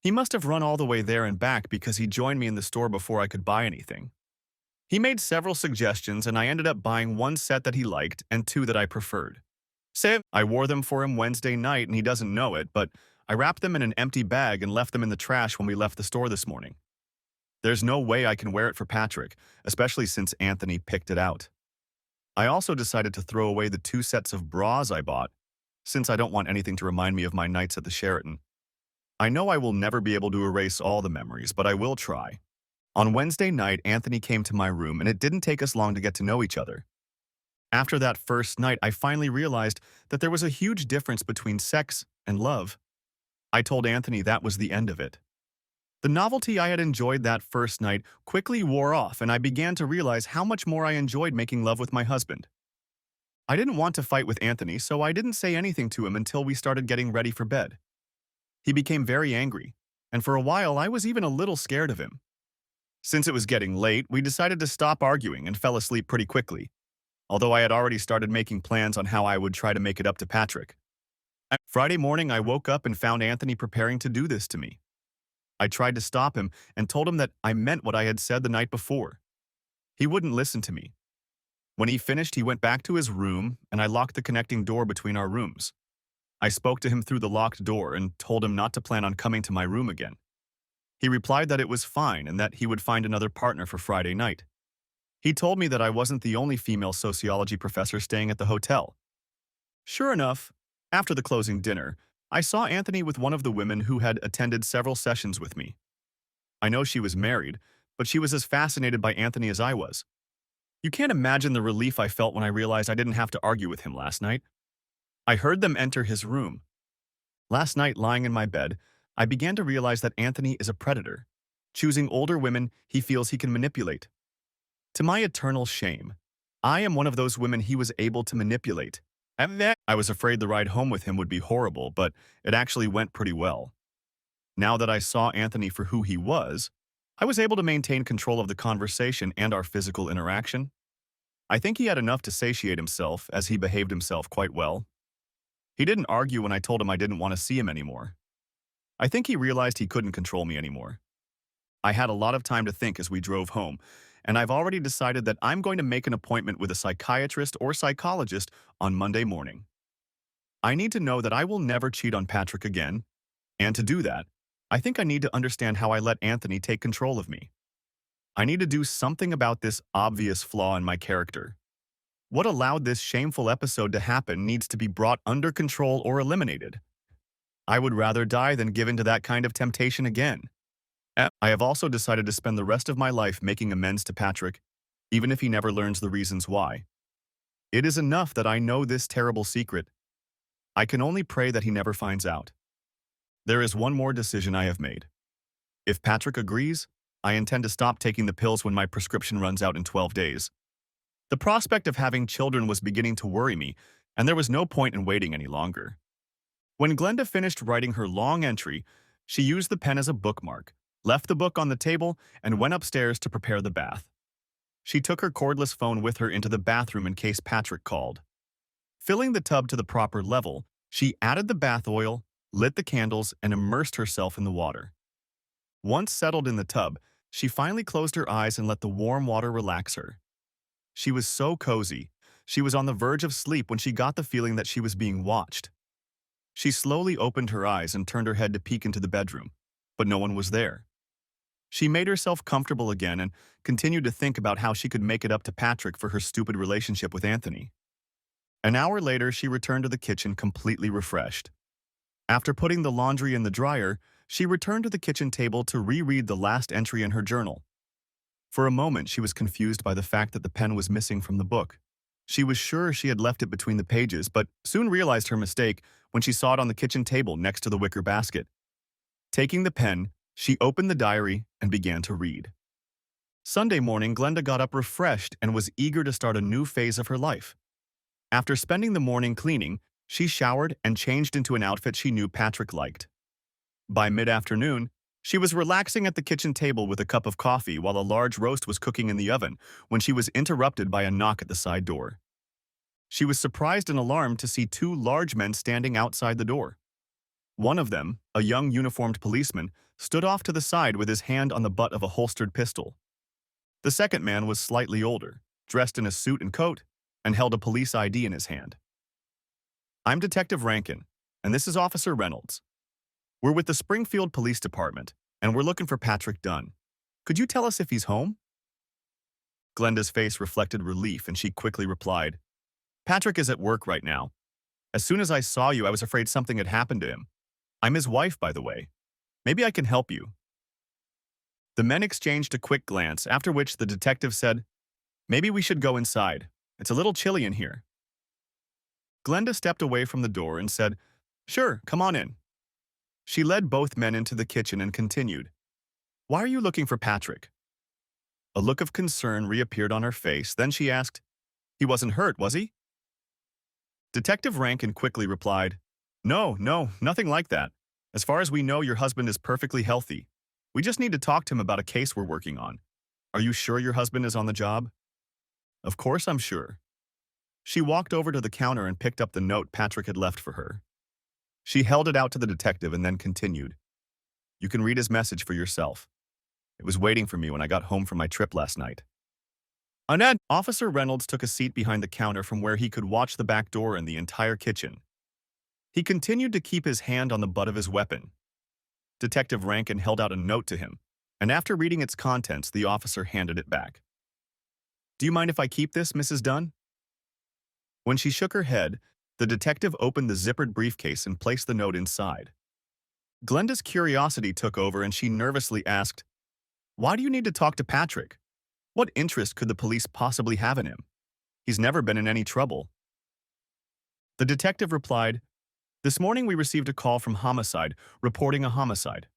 He must have run all the way there and back because he joined me in the store before I could buy anything. He made several suggestions, and I ended up buying 1 set that he liked and 2 that I preferred. I wore them for him Wednesday night, and he doesn't know it, but I wrapped them in an empty bag and left them in the trash when we left the store this morning. There's no way I can wear it for Patrick, especially since Anthony picked it out. I also decided to throw away the 2 sets of bras I bought, since I don't want anything to remind me of my nights at the Sheraton. I know I will never be able to erase all the memories, but I will try. On Wednesday night, Anthony came to my room, and it didn't take us long to get to know each other. After that first night, I finally realized that there was a huge difference between sex and love. I told Anthony that was the end of it. The novelty I had enjoyed that first night quickly wore off, and I began to realize how much more I enjoyed making love with my husband. I didn't want to fight with Anthony, so I didn't say anything to him until we started getting ready for bed. He became very angry, and for a while I was even a little scared of him. Since it was getting late, we decided to stop arguing and fell asleep pretty quickly, although I had already started making plans on how I would try to make it up to Patrick. Friday morning, I woke up and found Anthony preparing to do this to me. I tried to stop him and told him that I meant what I had said the night before. He wouldn't listen to me. When he finished, he went back to his room, and I locked the connecting door between our rooms. I spoke to him through the locked door and told him not to plan on coming to my room again. He replied that it was fine and that he would find another partner for Friday night. He told me that I wasn't the only female sociology professor staying at the hotel. Sure enough, after the closing dinner, I saw Anthony with one of the women who had attended several sessions with me. I know she was married, but she was as fascinated by Anthony as I was. You can't imagine the relief I felt when I realized I didn't have to argue with him last night. I heard them enter his room. Last night, lying in my bed, I began to realize that Anthony is a predator, choosing older women he feels he can manipulate. To my eternal shame, I am one of those women he was able to manipulate. I was afraid the ride home with him would be horrible, but it actually went pretty well. Now that I saw Anthony for who he was, I was able to maintain control of the conversation and our physical interaction. I think he had enough to satiate himself, as he behaved himself quite well. He didn't argue when I told him I didn't want to see him anymore. I think he realized he couldn't control me anymore. I had a lot of time to think as we drove home, and I've already decided that I'm going to make an appointment with a psychiatrist or psychologist on Monday morning. I need to know that I will never cheat on Patrick again, and to do that, I think I need to understand how I let Anthony take control of me. I need to do something about this obvious flaw in my character. What allowed this shameful episode to happen needs to be brought under control or eliminated. I would rather die than give in to that kind of temptation again. I have also decided to spend the rest of my life making amends to Patrick, even if he never learns the reasons why. It is enough that I know this terrible secret. I can only pray that he never finds out. There is one more decision I have made. If Patrick agrees, I intend to stop taking the pills when my prescription runs out in 12 days. The prospect of having children was beginning to worry me, and there was no point in waiting any longer. When Glenda finished writing her long entry, she used the pen as a bookmark, left the book on the table, and went upstairs to prepare the bath. She took her cordless phone with her into the bathroom in case Patrick called. Filling the tub to the proper level, she added the bath oil, lit the candles, and immersed herself in the water. Once settled in the tub, she finally closed her eyes and let the warm water relax her. She was so cozy. She was on the verge of sleep when she got the feeling that she was being watched. She slowly opened her eyes and turned her head to peek into the bedroom, but no one was there. She made herself comfortable again and continued to think about how she could make it up to Patrick for her stupid relationship with Anthony. An hour later, she returned to the kitchen completely refreshed. After putting the laundry in the dryer, she returned to the kitchen table to reread the last entry in her journal. For a moment, she was confused by the fact that the pen was missing from the book. She was sure she had left it between the pages, but soon realized her mistake when she saw it on the kitchen table next to the wicker basket. Taking the pen, she opened the diary and began to read. Sunday morning, Glenda got up refreshed and was eager to start a new phase of her life. After spending the morning cleaning, she showered and changed into an outfit she knew Patrick liked. By mid-afternoon, she was relaxing at the kitchen table with a cup of coffee while a large roast was cooking in the oven when she was interrupted by a knock at the side door. She was surprised and alarmed to see 2 large men standing outside the door. One of them, a young uniformed policeman, stood off to the side with his hand on the butt of a holstered pistol. The second man was slightly older, dressed in a suit and coat, and held a police ID in his hand. "I'm Detective Rankin, and this is Officer Reynolds. We're with the Springfield Police Department, and we're looking for Patrick Dunn. Could you tell us if he's home?" Glenda's face reflected relief and she quickly replied, Patrick is at work right now. As soon as I saw you, I was afraid something had happened to him. I'm his wife, by the way. Maybe I can help you. The men exchanged a quick glance, after which the detective said, Maybe we should go inside. It's a little chilly in here. Glenda stepped away from the door and said, Sure, come on in. She led both men into the kitchen and continued, Why are you looking for Patrick? A look of concern reappeared on her face, then she asked, He wasn't hurt, was he? Detective Rankin quickly replied, No, nothing like that. As far as we know, your husband is perfectly healthy. We just need to talk to him about a case we're working on. Are you sure your husband is on the job? Of course I'm sure. She walked over to the counter and picked up the note Patrick had left for her. She held it out to the detective and then continued, You can read his message for yourself. It was waiting for me when I got home from my trip last night. Annette, Officer Reynolds took a seat behind the counter from where he could watch the back door and the entire kitchen. He continued to keep his hand on the butt of his weapon. Detective Rankin held out a note to him, and after reading its contents, the officer handed it back. Do you mind if I keep this, Mrs. Dunn? When she shook her head, the detective opened the zippered briefcase and placed the note inside. Glenda's curiosity took over and she nervously asked, Why do you need to talk to Patrick? What interest could the police possibly have in him? He's never been in any trouble. The detective replied, This morning we received a call from homicide reporting a homicide.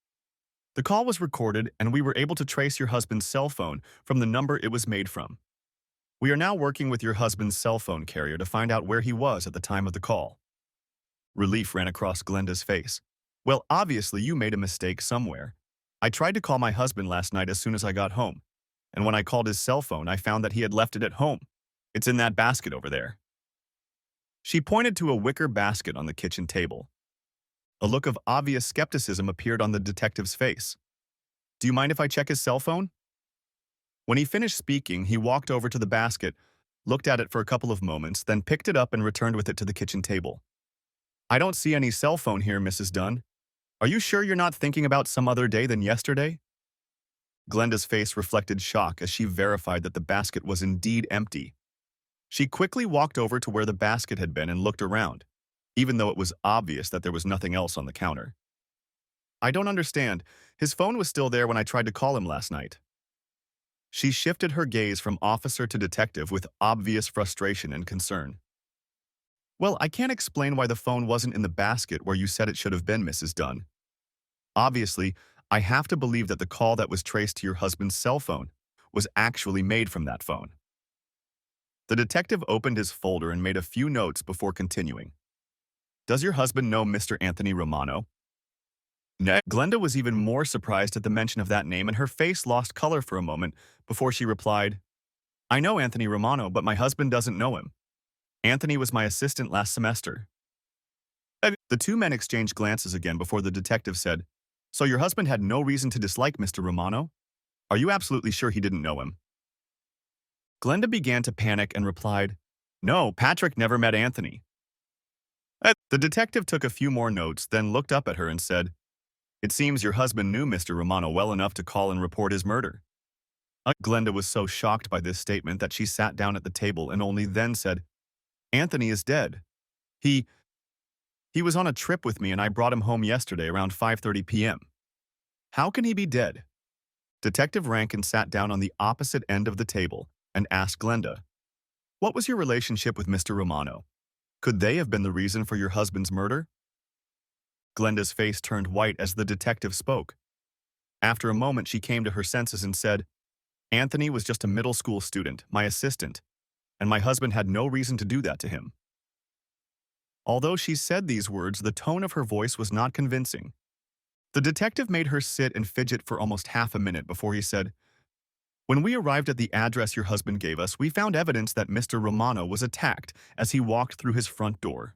The call was recorded and we were able to trace your husband's cell phone from the number it was made from. We are now working with your husband's cell phone carrier to find out where he was at the time of the call. Relief ran across Glenda's face. Well, obviously you made a mistake somewhere. I tried to call my husband last night as soon as I got home, and when I called his cell phone, I found that he had left it at home. It's in that basket over there. She pointed to a wicker basket on the kitchen table. A look of obvious skepticism appeared on the detective's face. Do you mind if I check his cell phone? When he finished speaking, he walked over to the basket, looked at it for a couple of moments, then picked it up and returned with it to the kitchen table. I don't see any cell phone here, Mrs. Dunn. Are you sure you're not thinking about some other day than yesterday? Glenda's face reflected shock as she verified that the basket was indeed empty. She quickly walked over to where the basket had been and looked around, even though it was obvious that there was nothing else on the counter. I don't understand. His phone was still there when I tried to call him last night. She shifted her gaze from officer to detective with obvious frustration and concern. Well, I can't explain why the phone wasn't in the basket where you said it should have been, Mrs. Dunn. Obviously, I have to believe that the call that was traced to your husband's cell phone was actually made from that phone. The detective opened his folder and made a few notes before continuing. Does your husband know Mr. Anthony Romano? No. Glenda was even more surprised at the mention of that name and her face lost color for a moment before she replied, I know Anthony Romano, but my husband doesn't know him. Anthony was my assistant last semester. The two men exchanged glances again before the detective said, So your husband had no reason to dislike Mr. Romano? Are you absolutely sure he didn't know him? Glenda began to panic and replied, No, Patrick never met Anthony. The detective took a few more notes, then looked up at her and said, It seems your husband knew Mr. Romano well enough to call and report his murder. Glenda was so shocked by this statement that she sat down at the table and only then said, Anthony is dead. He was on a trip with me and I brought him home yesterday around 5:30 p.m. How can he be dead? Detective Rankin sat down on the opposite end of the table and asked Glenda, What was your relationship with Mr. Romano? Could they have been the reason for your husband's murder? Glenda's face turned white as the detective spoke. After a moment, she came to her senses and said, Anthony was just a middle school student, my assistant, and my husband had no reason to do that to him. Although she said these words, the tone of her voice was not convincing. The detective made her sit and fidget for almost half a minute before he said, When we arrived at the address your husband gave us, we found evidence that Mr. Romano was attacked as he walked through his front door.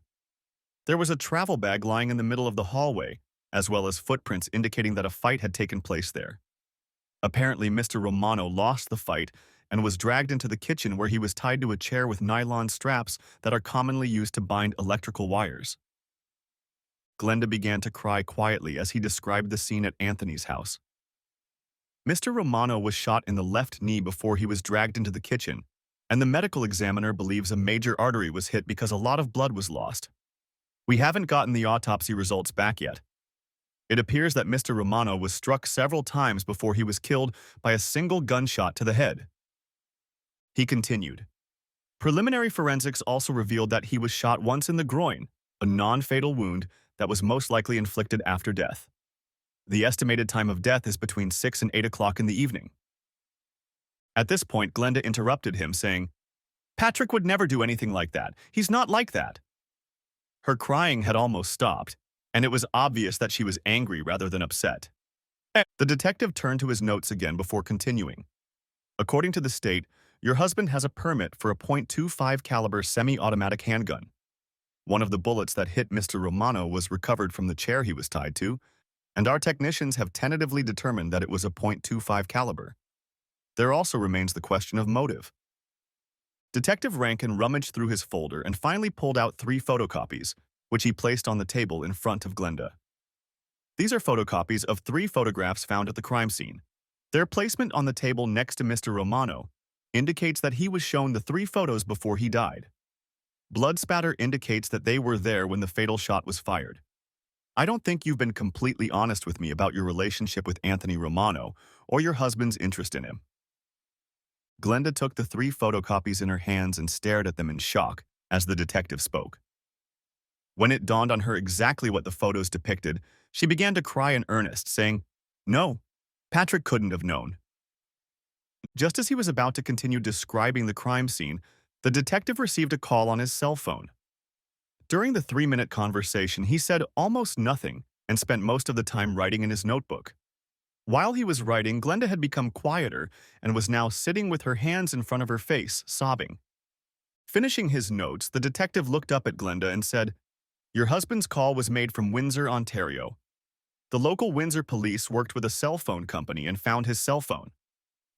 There was a travel bag lying in the middle of the hallway, as well as footprints indicating that a fight had taken place there. Apparently, Mr. Romano lost the fight and was dragged into the kitchen where he was tied to a chair with nylon straps that are commonly used to bind electrical wires. Glenda began to cry quietly as he described the scene at Anthony's house. Mr. Romano was shot in the left knee before he was dragged into the kitchen, and the medical examiner believes a major artery was hit because a lot of blood was lost. We haven't gotten the autopsy results back yet. It appears that Mr. Romano was struck several times before he was killed by a single gunshot to the head. He continued. Preliminary forensics also revealed that he was shot once in the groin, a non-fatal wound that was most likely inflicted after death. The estimated time of death is between 6 and 8 o'clock in the evening. At this point, Glenda interrupted him, saying, Patrick would never do anything like that. He's not like that. Her crying had almost stopped, and it was obvious that she was angry rather than upset. The detective turned to his notes again before continuing. According to the state, your husband has a permit for a .25 caliber semi-automatic handgun. One of the bullets that hit Mr. Romano was recovered from the chair he was tied to, and our technicians have tentatively determined that it was a .25 caliber. There also remains the question of motive. Detective Rankin rummaged through his folder and finally pulled out 3 photocopies, which he placed on the table in front of Glenda. These are photocopies of 3 photographs found at the crime scene. Their placement on the table next to Mr. Romano indicates that he was shown the 3 photos before he died. Blood spatter indicates that they were there when the fatal shot was fired. I don't think you've been completely honest with me about your relationship with Anthony Romano or your husband's interest in him. Glenda took the 3 photocopies in her hands and stared at them in shock as the detective spoke. When it dawned on her exactly what the photos depicted, she began to cry in earnest, saying, No, Patrick couldn't have known. Just as he was about to continue describing the crime scene, the detective received a call on his cell phone. During the 3-minute conversation, he said almost nothing and spent most of the time writing in his notebook. While he was writing, Glenda had become quieter and was now sitting with her hands in front of her face, sobbing. Finishing his notes, the detective looked up at Glenda and said, Your husband's call was made from Windsor, Ontario. The local Windsor police worked with a cell phone company and found his cell phone.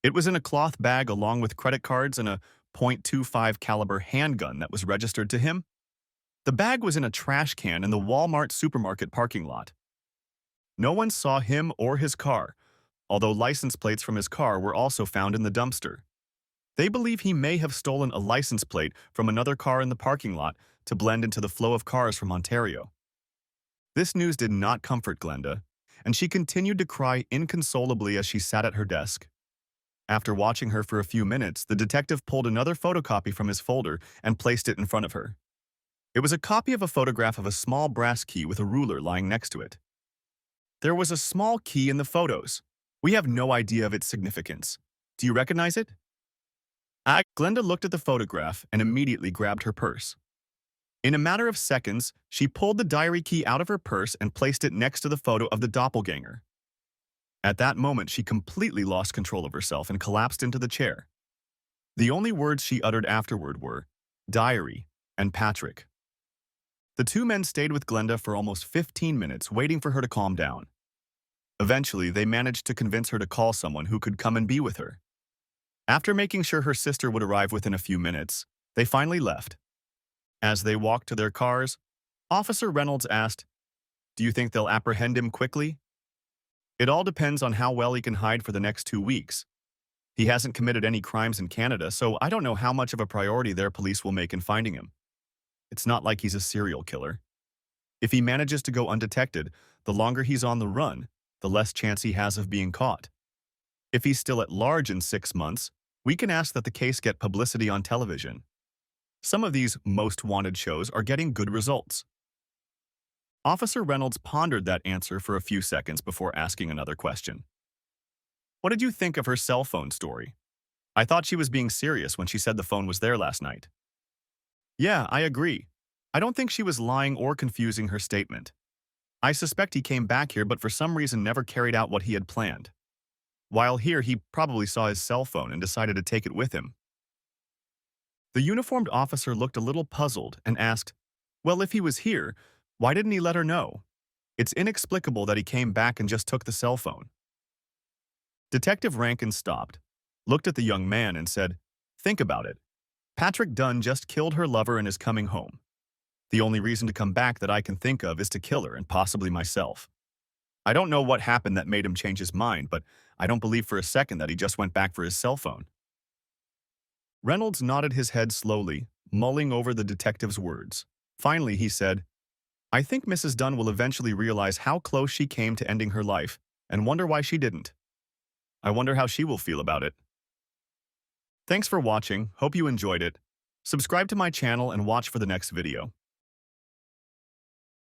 It was in a cloth bag along with credit cards and a .25 caliber handgun that was registered to him. The bag was in a trash can in the Walmart supermarket parking lot. No one saw him or his car, although license plates from his car were also found in the dumpster. They believe he may have stolen a license plate from another car in the parking lot to blend into the flow of cars from Ontario. This news did not comfort Glenda, and she continued to cry inconsolably as she sat at her desk. After watching her for a few minutes, the detective pulled another photocopy from his folder and placed it in front of her. It was a copy of a photograph of a small brass key with a ruler lying next to it. There was a small key in the photos. We have no idea of its significance. Do you recognize it? Glenda looked at the photograph and immediately grabbed her purse. In a matter of seconds, she pulled the diary key out of her purse and placed it next to the photo of the doppelganger. At that moment, she completely lost control of herself and collapsed into the chair. The only words she uttered afterward were, diary, and Patrick. The 2 men stayed with Glenda for almost 15 minutes, waiting for her to calm down. Eventually, they managed to convince her to call someone who could come and be with her. After making sure her sister would arrive within a few minutes, they finally left. As they walked to their cars, Officer Reynolds asked, Do you think they'll apprehend him quickly? It all depends on how well he can hide for the next 2 weeks. He hasn't committed any crimes in Canada, so I don't know how much of a priority their police will make in finding him. It's not like he's a serial killer. If he manages to go undetected, the longer he's on the run, the less chance he has of being caught. If he's still at large in 6 months, we can ask that the case get publicity on television. Some of these most wanted shows are getting good results. Officer Reynolds pondered that answer for a few seconds before asking another question. What did you think of her cell phone story? I thought she was being serious when she said the phone was there last night. Yeah, I agree. I don't think she was lying or confusing her statement. I suspect he came back here but for some reason never carried out what he had planned. While here, he probably saw his cell phone and decided to take it with him. The uniformed officer looked a little puzzled and asked, Well, if he was here, why didn't he let her know? It's inexplicable that he came back and just took the cell phone. Detective Rankin stopped, looked at the young man and said, Think about it. Patrick Dunn just killed her lover and is coming home. The only reason to come back that I can think of is to kill her and possibly myself. I don't know what happened that made him change his mind, but I don't believe for a second that he just went back for his cell phone." Reynolds nodded his head slowly, mulling over the detective's words. Finally, he said, "I think Mrs. Dunn will eventually realize how close she came to ending her life and wonder why she didn't. I wonder how she will feel about it." Thanks for watching. Hope you enjoyed it. Subscribe to my channel and watch for the next video.